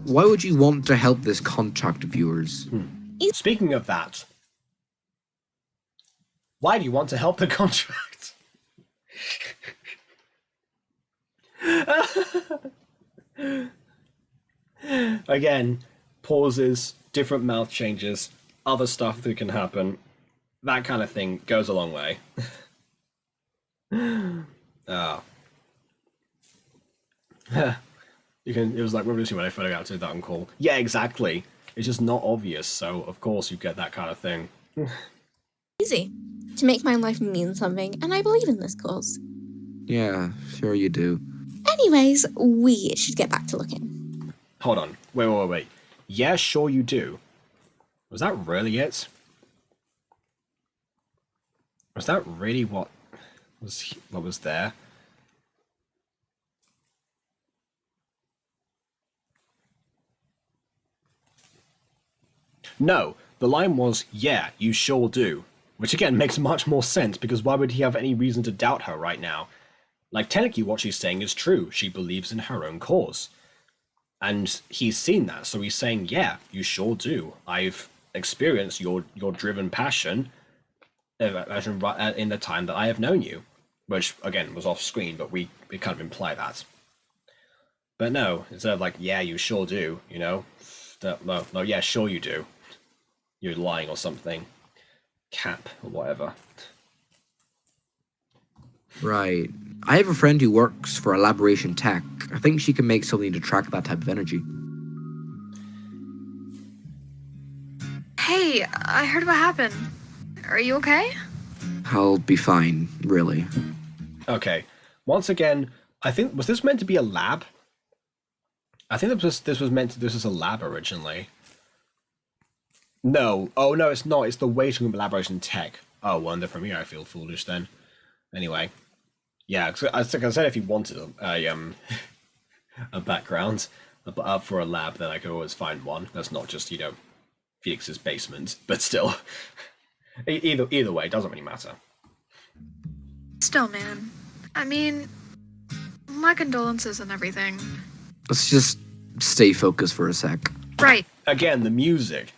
why would you want to help this contract of yours? Speaking of that, why do you want to help the contract? Again, pauses, different mouth changes, other stuff that can happen. That kind of thing goes a long way. It was like obviously when I photographed that on call. Yeah, exactly. It's just not obvious, so of course you get that kind of thing. Easy. To make my life mean something, and I believe in this cause. Yeah, sure you do. Anyways, we should get back to looking. Hold on. Wait. Yeah, sure you do. Was that really it? Was that really what was there? No, the line was, yeah, you sure do. Which again makes much more sense, because why would he have any reason to doubt her right now? Like, technically what she's saying is true. She believes in her own cause. And he's seen that, so he's saying, yeah, you sure do. I've experienced your driven passion in the time that I have known you. Which, again, was off screen, but we kind of imply that. But no, instead of like, yeah, you sure do, you know? No, yeah, sure you do. You're lying or something. Cap or whatever. Right. I have a friend who works for Elaboration Tech. I think she can make something to track that type of energy. Hey, I heard what happened. Are you okay? I'll be fine, really. Okay. Once again, I think, was this meant to be a lab? I think this was a lab originally. No. Oh, no, it's not. It's the waiting room Elaboration Tech. Oh, well, in the premiere, I feel foolish then. Anyway. Yeah, as I said, if you wanted a background for a lab, then I could always find one. That's not just, you know, Felix's basement, but still. Either way, it doesn't really matter. Still, man. I mean, my condolences and everything. Let's just stay focused for a sec. Right. Again, the music.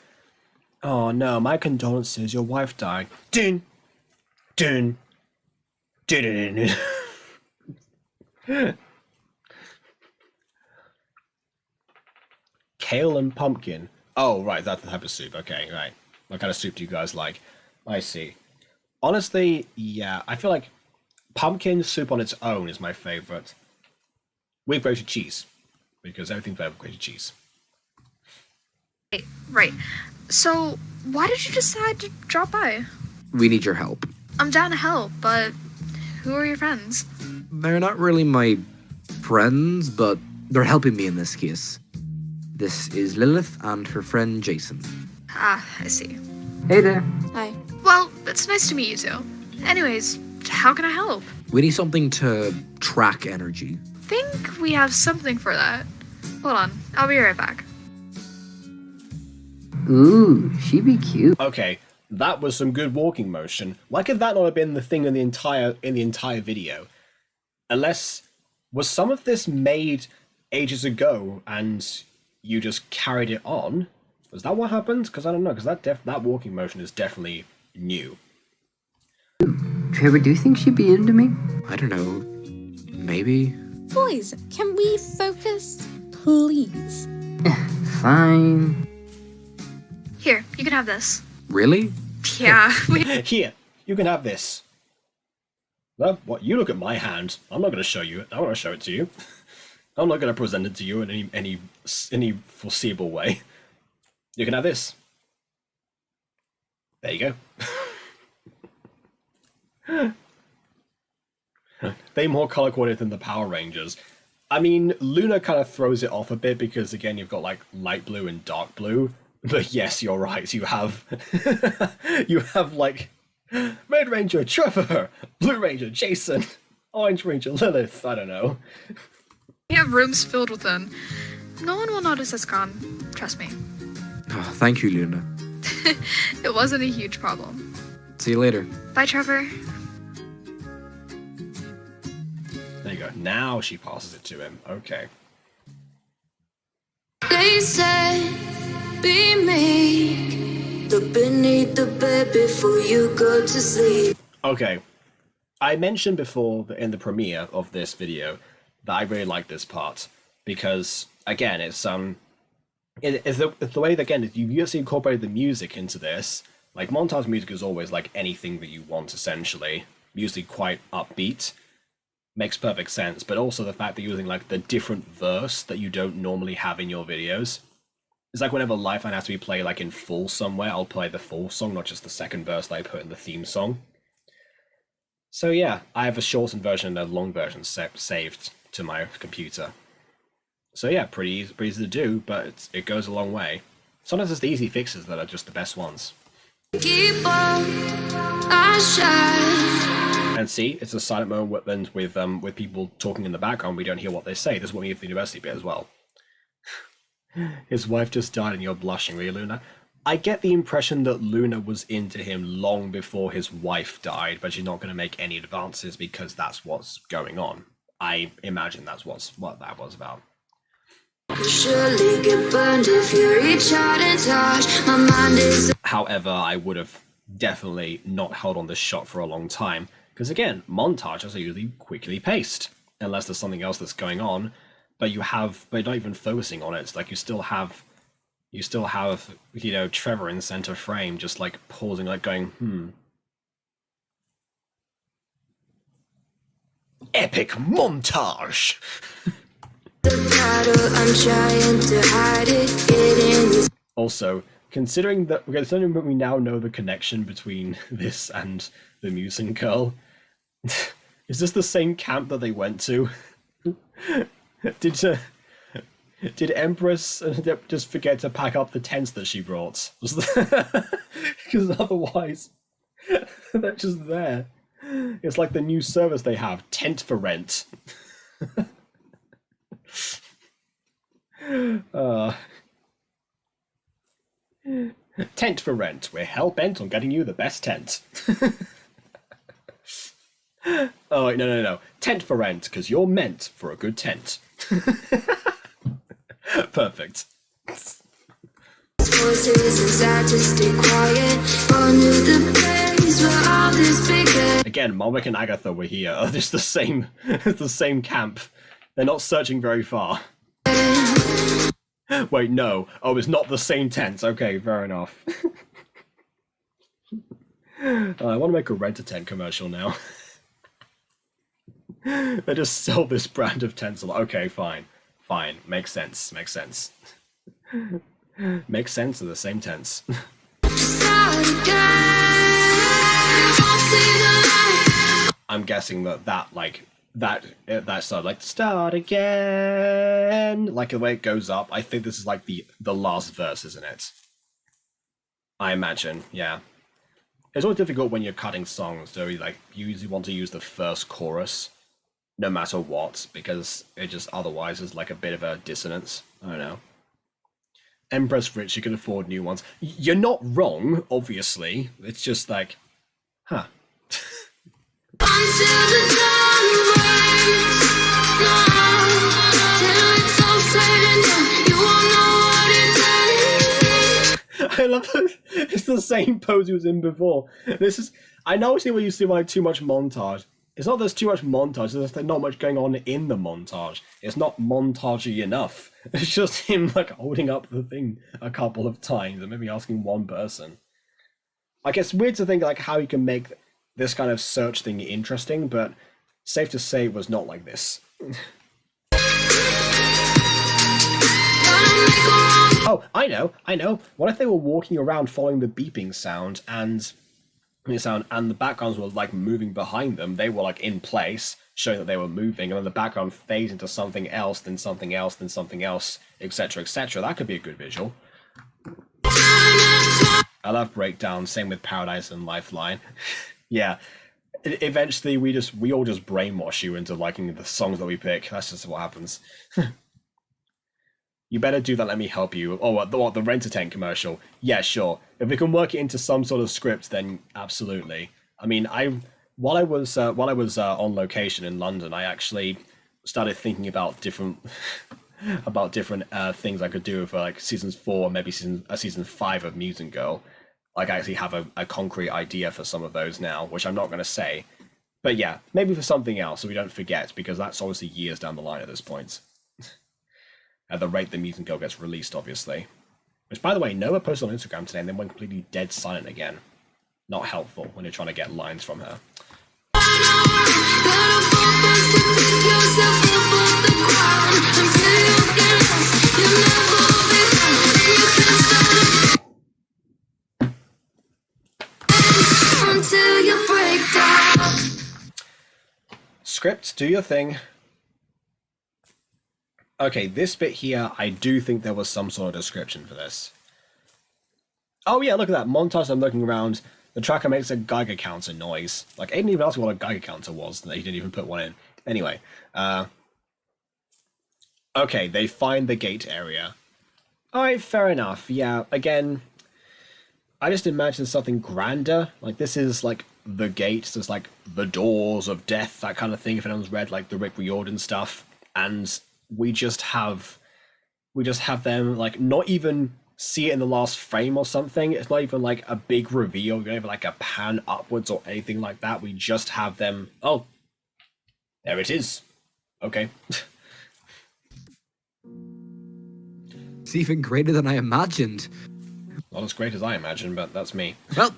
Oh no, my condolences, your wife died. Dun, dun, dun, dun, dun. Kale and pumpkin. Oh, right, that's the type of soup. Okay, right. What kind of soup do you guys like? I see. Honestly, yeah, I feel like pumpkin soup on its own is my favorite. With grated cheese, because everything's better with grated cheese. Right. So, why did you decide to drop by? We need your help. I'm down to help, but who are your friends? They're not really my friends, but they're helping me in this case. This is Lilith and her friend Jason. Ah, I see. Hey there. Hi. Well, it's nice to meet you two. Anyways, how can I help? We need something to track energy. Think we have something for that. Hold on, I'll be right back. Ooh, she be cute. Okay, that was some good walking motion. Why could that not have been the thing in the entire video? Unless, was some of this made ages ago and you just carried it on? Was that what happened? Because I don't know, because that walking motion is definitely new. Trevor, do you think she'd be into me? I don't know. Maybe? Boys, can we focus, please? Fine. Here, you can have this. Really? Yeah. Here, you can have this. Well, what? You look at my hand. I'm not going to show you it. I want to show it to you. I'm not going to present it to you in any foreseeable way. You can have this. There you go. They more color coordinated than the Power Rangers. I mean, Luna kind of throws it off a bit because, again, you've got, like, light blue and dark blue. But yes, you're right. You have... you have, like... Red Ranger Trevor, Blue Ranger Jason, Orange Ranger Lilith, I don't know. We have rooms filled with them. No one will notice us gone. Trust me. Oh, thank you, Luna. It wasn't a huge problem. See you later. Bye, Trevor. There you go. Now she passes it to him. Okay. They said, be meek. Look beneath the bed before you go to sleep. Okay. I mentioned before in the premiere of this video that I really like this part because, again, it's the way that, again, you actually incorporated the music into this. Like, montage music is always like anything that you want, essentially. Usually quite upbeat. Makes perfect sense, but also the fact that you're using, like, the different verse that you don't normally have in your videos. It's like whenever Lifeline has to be played, like, in full somewhere, I'll play the full song, not just the second verse that I put in the theme song. So yeah, I have a shortened version and a long version saved to my computer. So yeah, pretty easy to do, but it goes a long way. Sometimes it's the easy fixes that are just the best ones. Keep on, I shine. And see, it's a silent moment with people talking in the background. We don't hear what they say. This is what we have the university bit as well. His wife just died and you're blushing, really, Luna? I get the impression that Luna was into him long before his wife died, but she's not going to make any advances because that's what's going on. I imagine that's what that was about. Surely get burned if you reach out and touch. My mind is... However, I would have definitely not held on this shot for a long time, because again, montages are usually quickly paced, unless there's something else that's going on. But you're not even focusing on it. It's like you still have, you know, Trevor in center frame, just like pausing, like going, Epic montage. I'm trying to hide it. Also, considering that we now know the connection between this and the Musin Girl, is this the same camp that they went to? Did Empress just forget to pack up the tents that she brought? Because otherwise, they're just there. It's like the new service they have, Tent for Rent. Tent for Rent. We're hell-bent on getting you the best tent. Oh, wait, no. Tent for Rent, because you're meant for a good tent. Perfect. Again, Molwick and Agatha were here. It's the same camp. They're not searching very far. Wait, no. Oh, it's not the same tent. Okay, fair enough. I want to make a rent-a-tent commercial now. They just sell this brand of tents a lot. Okay, fine. Makes sense. Makes sense of the same tents. I'm guessing that like that started like start again, like the way it goes up. I think this is like the last verse, isn't it? I imagine, yeah. It's always difficult when you're cutting songs, so you usually want to use the first chorus, no matter what, because it just otherwise is like a bit of a dissonance. I don't know. Empress rich, you can afford new ones. You're not wrong, obviously. It's just like, huh. I love it. It's the same pose he was in before. I know what you see like too much montage. It's not there's too much montage, there's not much going on in the montage. It's not montagey enough. It's just him like holding up the thing a couple of times and maybe asking one person. Like it's weird to think like how you can make this kind of search thing interesting, but safe to say it was not like this. Oh, I know. What if they were walking around following the beeping sound and the backgrounds were like moving behind them? They were like in place, showing that they were moving, and then the background fades into something else, then something else, then something else, etc., etc. That could be a good visual. I love Breakdown, same with Paradise and Lifeline. Yeah. Eventually we all just brainwash you into liking the songs that we pick. That's just what happens. You better do that, let me help you. Oh, what, the Rent-A-Tent commercial? Yeah, sure. If we can work it into some sort of script, then absolutely. I mean, while I was on location in London, I actually started thinking about different things I could do for like seasons 4, maybe season 5 of Muse and Girl. Like I actually have a concrete idea for some of those now, which I'm not going to say. But yeah, maybe for something else so we don't forget, because that's obviously years down the line at this point. At the rate the Muse and Girl gets released, obviously. Which, by the way, Noah posted on Instagram today and then went completely dead silent again. Not helpful when you're trying to get lines from her. Script, do your thing. Okay, this bit here, I do think there was some sort of description for this. Oh yeah, look at that. Montage, I'm looking around. The tracker makes a Geiger counter noise. Like, I didn't even ask what a Geiger counter was. He didn't even put one in. Anyway. Okay, they find the gate area. Alright, fair enough. Yeah, again, I just imagined something grander. Like, this is, like, the gate. So it's, like, the doors of death, that kind of thing, if anyone's read, like, the Rick Riordan stuff. And we just have them, like, not even see it in the last frame or something. It's not even, like, a big reveal, not even, like, a pan upwards or anything like that. We just have them, oh, there it is. Okay. It's even greater than I imagined. Not as great as I imagined, but that's me. Well,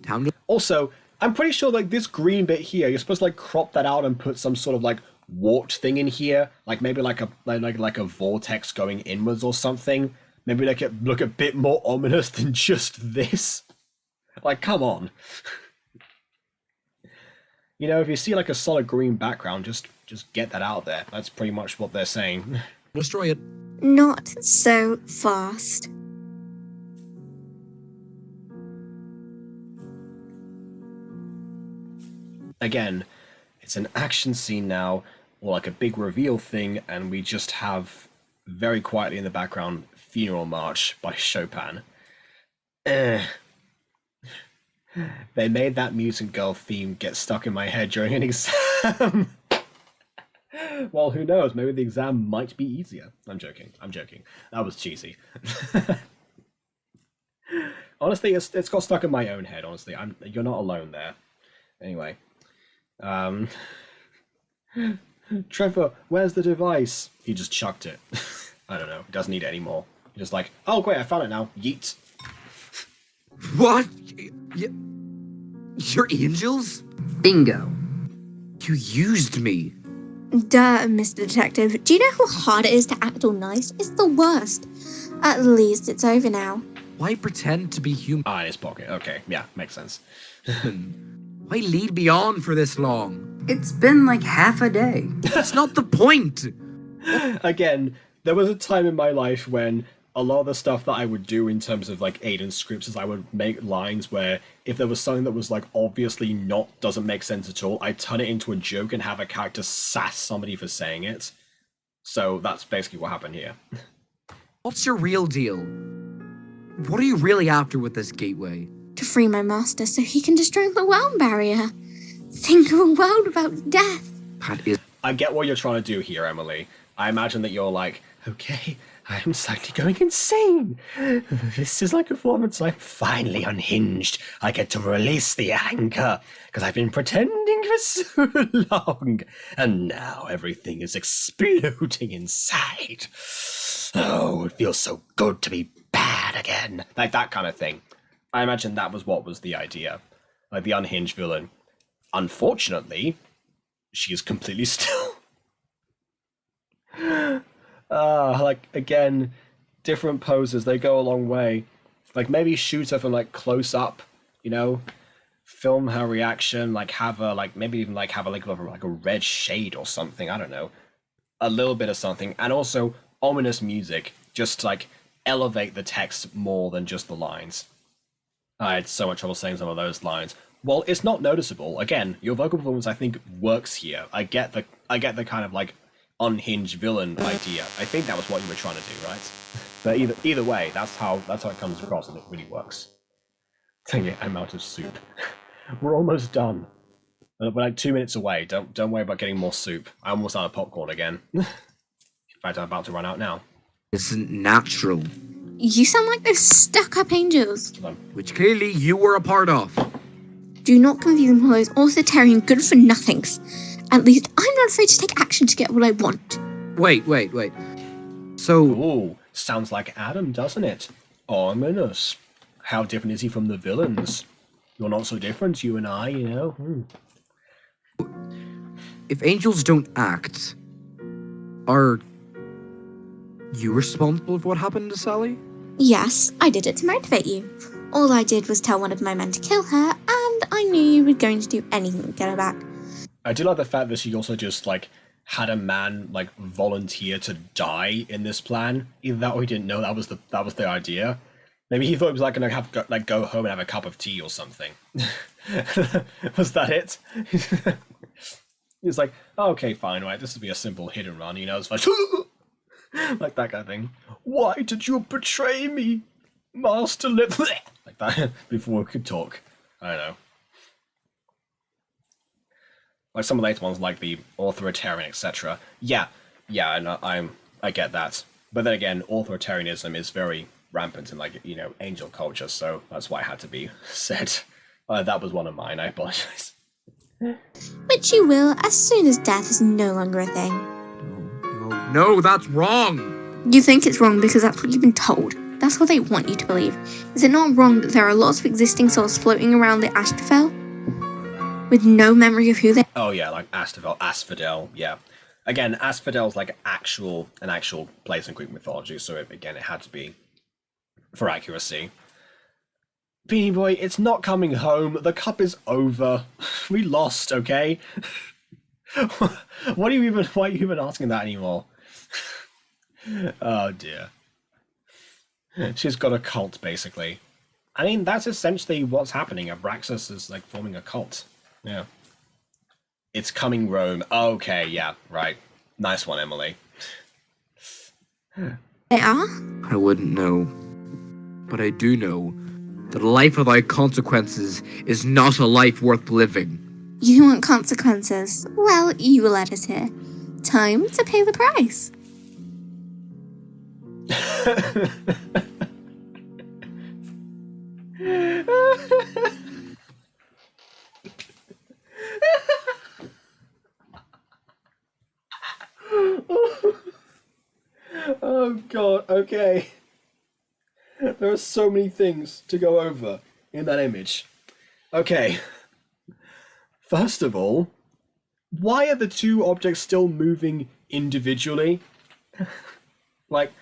time to... Also, I'm pretty sure, like, this green bit here, you're supposed to, like, crop that out and put some sort of, like, warped thing in here, like maybe like a vortex going inwards or something. Maybe make it look a bit more ominous than just this. Like, come on. You know, if you see like a solid green background, just get that out there. That's pretty much what they're saying. Destroy it. Not so fast. Again, it's an action scene now, or like a big reveal thing, and we just have very quietly in the background Funeral March by Chopin. They made that Muse and Girl theme get stuck in my head during an exam. Well, who knows? Maybe the exam might be easier. I'm joking. That was cheesy. Honestly, it's got stuck in my own head, honestly. You're not alone there. Anyway. Trevor, where's the device? He just chucked it. I don't know. He doesn't need it anymore. He's just like, oh great, I found it now. Yeet. What? You're angels? Bingo. You used me. Duh, Mr. Detective. Do you know how hard it is to act all nice? It's the worst. At least it's over now. Why pretend to be human? Ah, in his pocket. Okay, yeah, makes sense. Why lead me on for this long? It's been like half a day. That's not the point. Again, there was a time in my life when a lot of the stuff that I would do in terms of like Aiden scripts is I would make lines where if there was something that was like obviously doesn't make sense at all, I'd turn it into a joke and have a character sass somebody for saying it. So that's basically what happened here. What's your real deal? What are you really after with this gateway? To free my master so he can destroy the realm barrier. Think of a world without death. That is... I get what you're trying to do here, Emily. I imagine that you're like, okay, I'm slightly going insane. This is like a performance. I'm finally unhinged. I get to release the anchor because I've been pretending for so long. And now everything is exploding inside. Oh, it feels so good to be bad again. Like that kind of thing. I imagine that was what was the idea. Like the unhinged villain. Unfortunately, she is completely still. Like, again, different poses, they go a long way. Like, maybe shoot her from, like, close up, you know? Film her reaction, like, have her, like, maybe even, like, have her, like a red shade or something, I don't know. A little bit of something. And also, ominous music, just to, like, elevate the text more than just the lines. I had so much trouble saying some of those lines. Well, it's not noticeable. Again, your vocal performance, I think, works here. I get the kind of, like, unhinged villain idea. I think that was what you were trying to do, right? But either way, that's how it comes across, and it really works. Dang it, I'm out of soup. We're almost done. We're like 2 minutes away. Don't worry about getting more soup. I almost out of popcorn again. In fact, I'm about to run out now. Isn't natural. You sound like those stuck-up angels. Which clearly you were a part of. Do not confuse them with those authoritarian good-for-nothings. At least I'm not afraid to take action to get what I want. Wait. So... Ooh, sounds like Adam, doesn't it? Ominous. How different is he from the villains? You're not so different, you and I, you know? If angels don't act, are you responsible for what happened to Sally? Yes, I did it to motivate you. All I did was tell one of my men to kill her, and I knew you were going to do anything to get her back. I do like the fact that she also just, like, had a man, like, volunteer to die in this plan. Either that or he didn't know that was the idea. Maybe he thought he was, like, gonna go home and have a cup of tea or something. Was that it? He was like, oh, okay, fine, right, this will be a simple hit and run, you know, it's like, like that kind of thing. Why did you betray me, Master Lip? Like that, before we could talk. I don't know. Like some of the later ones, like the authoritarian, etc. Yeah, and I get that. But then again, authoritarianism is very rampant in, like, you know, angel culture, so that's why it had to be said. That was one of mine, I apologize. Which you will as soon as death is no longer a thing. No, that's wrong! You think it's wrong because that's what you've been told. That's what they want you to believe. Is it not wrong that there are lots of existing souls floating around the Ashterfell with no memory of who they... Oh yeah, like Asphodel, yeah. Again, Asphodel's like an actual place in Greek mythology, so it had to be for accuracy. Beanie Boy, it's not coming home. The cup is over. We lost, okay? Why are you even asking that anymore? Oh dear. She's got a cult, basically. I mean, that's essentially what's happening. Abraxas is like forming a cult. Yeah. It's coming Rome. Okay, yeah, right. Nice one, Emily. They are? I wouldn't know. But I do know that a life without consequences is not a life worth living. You want consequences? Well, you will let us hear. Time to pay the price. Oh god, okay. There are so many things to go over in that image. Okay. First of all, why are the two objects still moving individually? Like,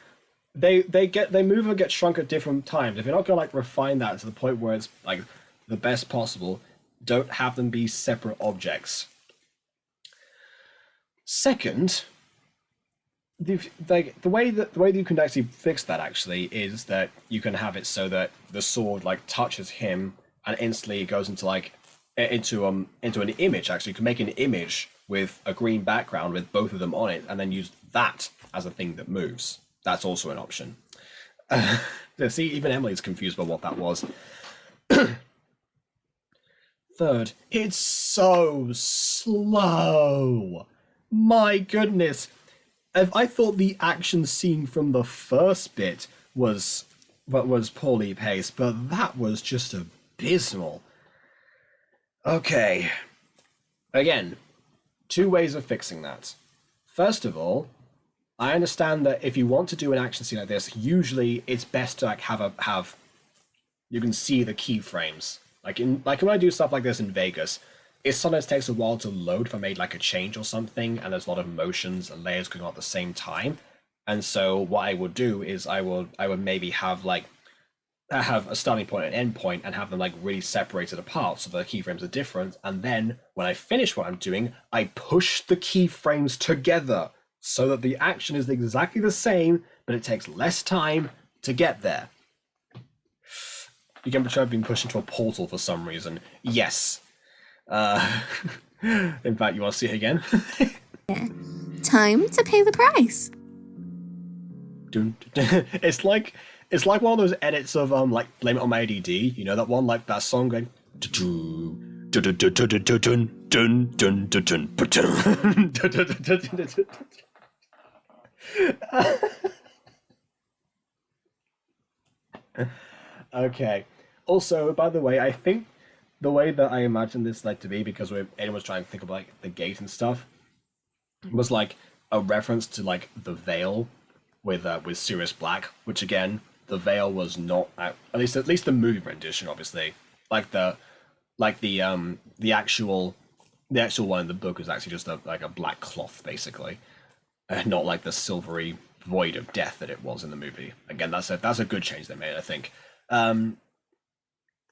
they move and get shrunk at different times. If you're not gonna like refine that to the point where it's like the best possible, don't have them be separate objects. Second, the way that you can actually fix that actually is that you can have it so that the sword like touches him and instantly goes into like into an image. Actually, you can make an image with a green background with both of them on it, and then use that as a thing that moves. That's also an option. See, even Emily's confused by what that was. Third, it's so slow. My goodness. I thought the action scene from the first bit was poorly paced, but that was just abysmal. Okay. Again, two ways of fixing that. First of all, I understand that if you want to do an action scene like this, usually it's best to like have you can see the keyframes. Like when I do stuff like this in Vegas, it sometimes takes a while to load if I made like a change or something, and there's a lot of motions and layers going on at the same time. And so what I would do is I would maybe have a starting point and end point and have them like really separated apart so the keyframes are different. And then when I finish what I'm doing, I push the keyframes together so that the action is exactly the same, but it takes less time to get there. You can picture I've been pushed into a portal for some reason. Yes. In fact, you want to see it again? Time to pay the price. It's like one of those edits of like Blame It on My ADD. You know that one, like that song going. Okay. Also, by the way, I think the way that I imagine this like to be, because anyone was trying to think of like the gate and stuff, was like a reference to like the Veil with Sirius Black, which again, the Veil was not at least the movie rendition, obviously. The actual one in the book is actually just like a black cloth, basically, not like the silvery void of death that it was in the movie. Again, that's a good change they made, I think.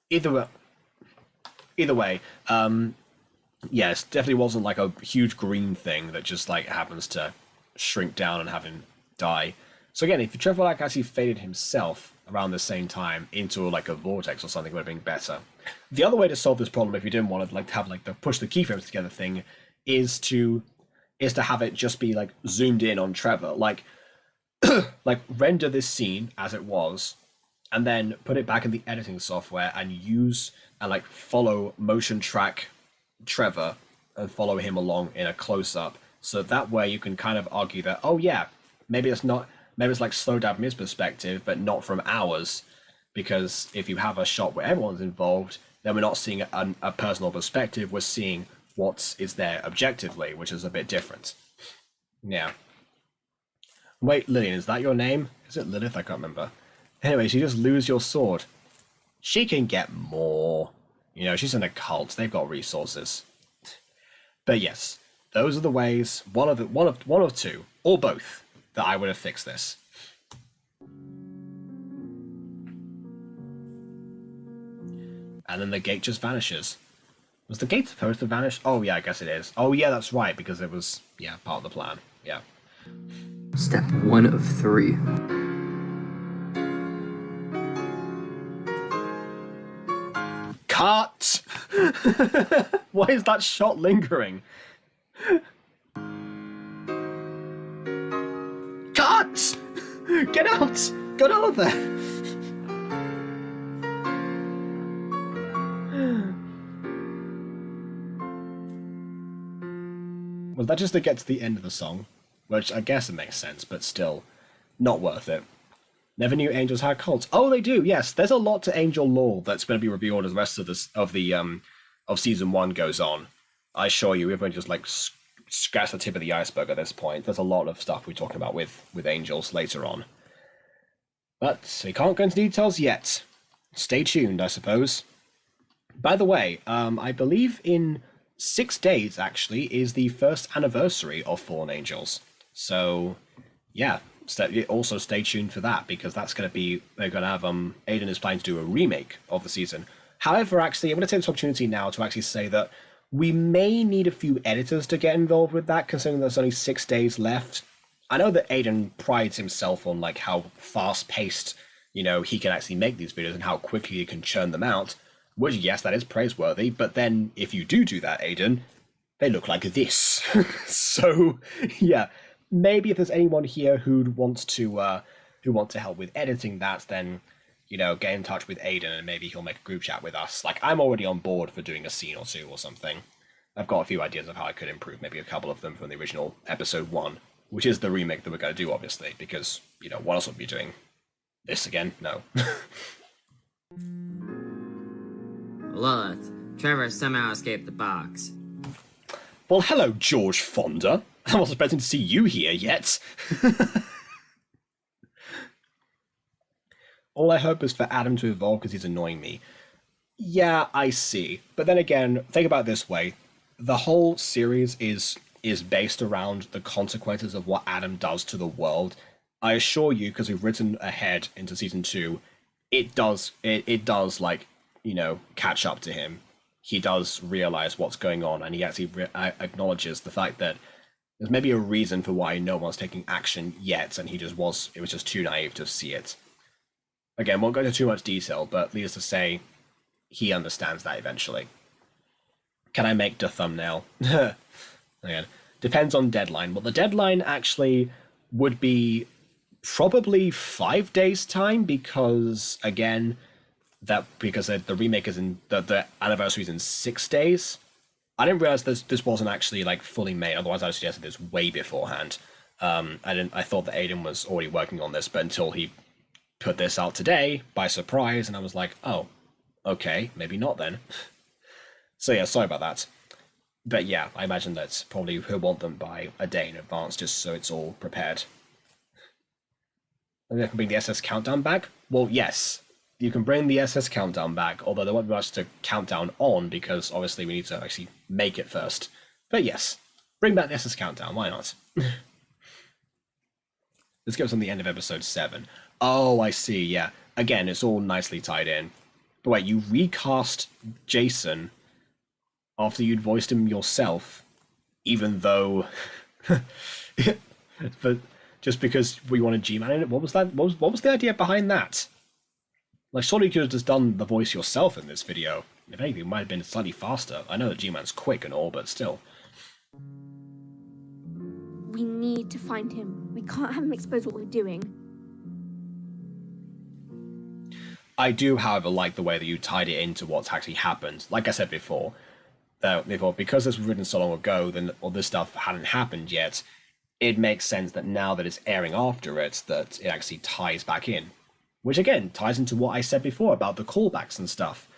Either way, yes, definitely wasn't like a huge green thing that just like happens to shrink down and have him die. So again, if Trevor like actually faded himself around the same time into like a vortex or something, would have been better. The other way to solve this problem, if you didn't want to like have like the push the keyframes together thing, is to have it just be like zoomed in on Trevor, like like render this scene as it was, and then put it back in the editing software and use and like follow motion track Trevor and follow him along in a close-up. So that way you can kind of argue that, oh yeah, maybe it's like slowed down from his perspective, but not from ours. Because if you have a shot where everyone's involved, then we're not seeing a personal perspective, we're seeing what is there objectively, which is a bit different. Yeah. Wait, Lillian, is that your name? Is it Lilith? I can't remember. Anyways, you just lose your sword. She can get more. You know, she's in a cult. They've got resources. But yes, those are the ways, one of two, or both, that I would have fixed this. And then the gate just vanishes. Was the gate supposed to vanish? Oh yeah, I guess it is. Oh yeah, that's right, because it was, yeah, part of the plan. Yeah. Step 1 of 3. Cut! Why is that shot lingering? Cut! Get out! Get out of there! Was that just to get to the end of the song? Which I guess it makes sense, but still, not worth it. Never knew angels had cults. Oh, they do. Yes, there's a lot to angel lore that's going to be revealed as the rest of season 1 goes on. I assure you, we've only just like scratched the tip of the iceberg at this point. There's a lot of stuff we're talking about with angels later on, but we can't go into details yet. Stay tuned, I suppose. By the way, I believe in 6 days actually is the first anniversary of Fallen Angels. So, yeah. Also stay tuned for that, because that's going to be, they're going to have Aiden is planning to do a remake of the season. However, actually, I'm going to take this opportunity now to actually say that We may need a few editors to get involved with that, considering there's only 6 days left. I know that Aiden prides himself on like how fast-paced, you know, he can actually make these videos and how quickly he can churn them out, which, yes, that is praiseworthy, but then if you do that, Aiden, they look like this. So, yeah, maybe if there's anyone here who wants to help with editing that, then, you know, get in touch with Aiden and maybe he'll make a group chat with us. Like, I'm already on board for doing a scene or two or something. I've got a few ideas of how I could improve, maybe a couple of them from the original episode 1, which is the remake that we're going to do, obviously, because, you know, what else would we be doing? This again? No. Lilith, Trevor somehow escaped the box. Well, hello, George Fonda. I wasn't expecting to see you here yet. All I hope is for Adam to evolve because he's annoying me. Yeah, I see. But then again, think about it this way. The whole series is based around the consequences of what Adam does to the world. I assure you, because we've written ahead into season 2, it does like, you know, catch up to him. He does realize what's going on, and he actually acknowledges the fact that there's maybe a reason for why no one's taking action yet, and it was just too naive to see it. Again, won't go into too much detail, but needless to say, he understands that eventually. Can I make the thumbnail? Again, depends on deadline. Well, the deadline actually would be probably 5 days' time, because again, the remake is in the anniversary is in 6 days. I didn't realize this wasn't actually like fully made. Otherwise, I would have suggested this way beforehand. I thought that Aiden was already working on this, but until he put this out today by surprise, and I was like, oh, okay, maybe not then. So yeah, sorry about that. But yeah, I imagine that probably he'll want them by a day in advance, just so it's all prepared. Maybe I can bring the SS Countdown back? Well, yes, you can bring the SS Countdown back, although there won't be much to count down on, because obviously we need to actually make it first. But yes, bring back the SS Countdown, why not? This goes on the end of episode 7. Oh, I see, yeah. Again, it's all nicely tied in. But wait, you recast Jason after you'd voiced him yourself, even though... but just because we wanted G-Man in it? What was that? What was the idea behind that? Like, surely you could have just done the voice yourself in this video. If anything, it might have been slightly faster. I know that G-Man's quick and all, but still. We need to find him. We can't have him expose what we're doing. I do, however, like the way that you tied it into what's actually happened. Like I said before, because this was written so long ago, then all this stuff hadn't happened yet, it makes sense that now that it's airing after it, that it actually ties back in. Which again ties into what I said before about the callbacks and stuff.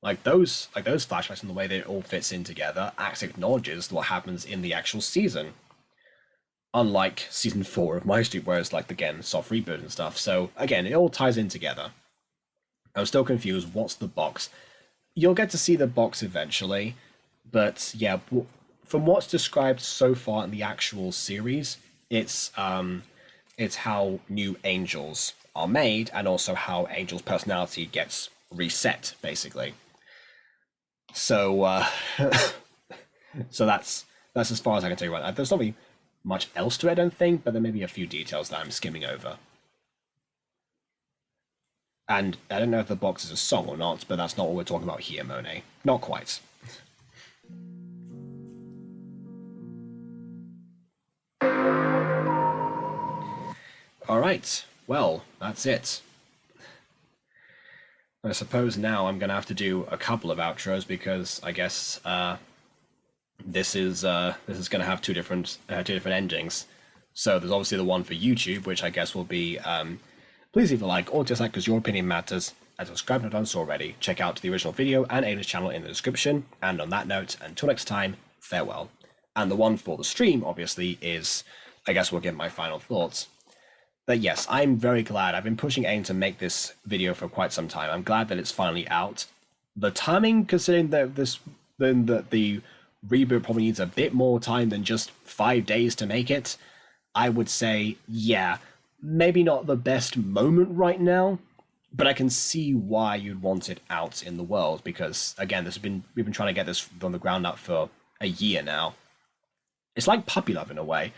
Like those flashbacks and the way that it all fits in together actually acknowledges what happens in the actual season. Unlike season 4 of MyStreet, where it's like, again, soft reboot and stuff. So again, it all ties in together. I'm still confused. What's the box? You'll get to see the box eventually, but yeah, from what's described so far in the actual series, it's how new angels are made, and also how Angel's personality gets reset, basically. So, so that's as far as I can tell you about that. There's not really much else to it, I don't think, but there may be a few details that I'm skimming over. And I don't know if the box is a song or not, but that's not what we're talking about here, Monet. Not quite. Alright, well, that's it. I suppose now I'm going to have to do a couple of outros, because I guess this is going to have two different endings. So there's obviously the one for YouTube, which I guess will be please leave a like or dislike, because your opinion matters. And subscribe if you've not done so already. Check out the original video and Aiden's channel in the description. And on that note, until next time, farewell. And the one for the stream, obviously, is, I guess we'll get my final thoughts. But yes, I'm very glad. I've been pushing Aiden to make this video for quite some time. I'm glad that it's finally out. The timing, considering that the reboot probably needs a bit more time than just 5 days to make it, I would say, yeah, maybe not the best moment right now, but I can see why you'd want it out in the world, because again, we've been trying to get this from the ground up for a year now. It's like puppy love in a way.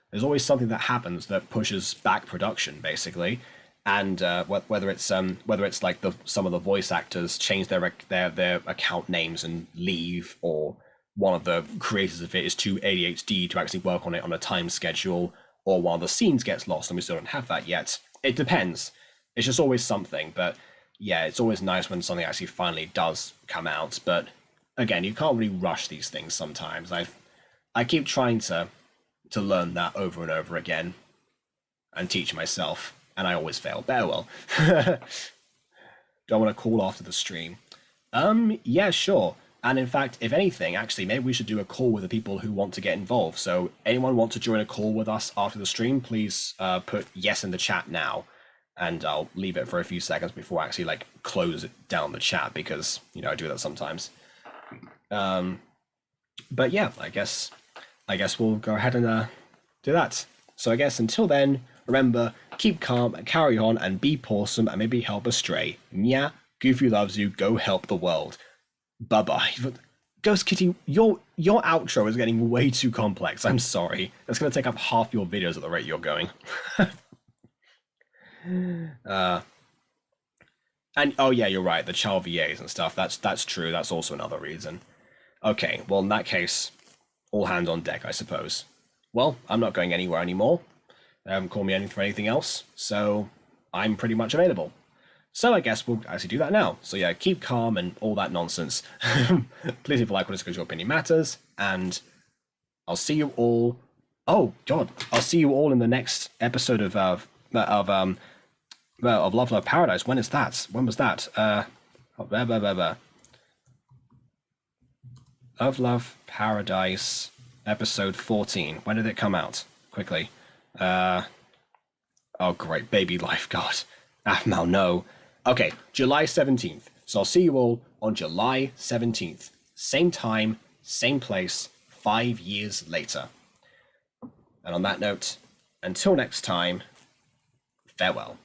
There's always something that happens that pushes back production, basically, and whether it's like some of the voice actors change their account names and leave, or one of the creators of it is too ADHD to actually work on it on a time schedule, or one of the scenes gets lost and we still don't have that yet. It depends. It's just always something, but yeah, it's always nice when something actually finally does come out. But again, you can't really rush these things sometimes. I keep trying to learn that over and over again and teach myself, and I always fail. But well. Do I want to call after the stream? Yeah, sure. And in fact, if anything, actually, maybe we should do a call with the people who want to get involved. So anyone want to join a call with us after the stream, please put yes in the chat now. And I'll leave it for a few seconds before I actually like close it down the chat, because, you know, I do that sometimes. But yeah, I guess we'll go ahead and do that. So I guess until then, remember, keep calm, carry on, and be awesome, and maybe help a stray. Nya, Goofy loves you, go help the world. Bye-bye. Ghost Kitty, your outro is getting way too complex. I'm sorry. It's going to take up half your videos at the rate you're going. And oh yeah, you're right, the child VAs and stuff, that's true, that's also another reason. Okay, well in that case, all hands on deck, I suppose. Well, I'm not going anywhere anymore. They haven't called me for anything else, so I'm pretty much available. So I guess we'll actually do that now. So yeah, keep calm and all that nonsense. Please leave a like on this because your opinion matters, and I'll see you all. Oh God, I'll see you all in the next episode of Love Love Paradise. When is that? When was that? Love Paradise episode 14. When did it come out? Quickly. Oh great, baby lifeguard. Mal, no. Okay, July 17th. So I'll see you all on July 17th. Same time, same place, 5 years later. And on that note, until next time, farewell.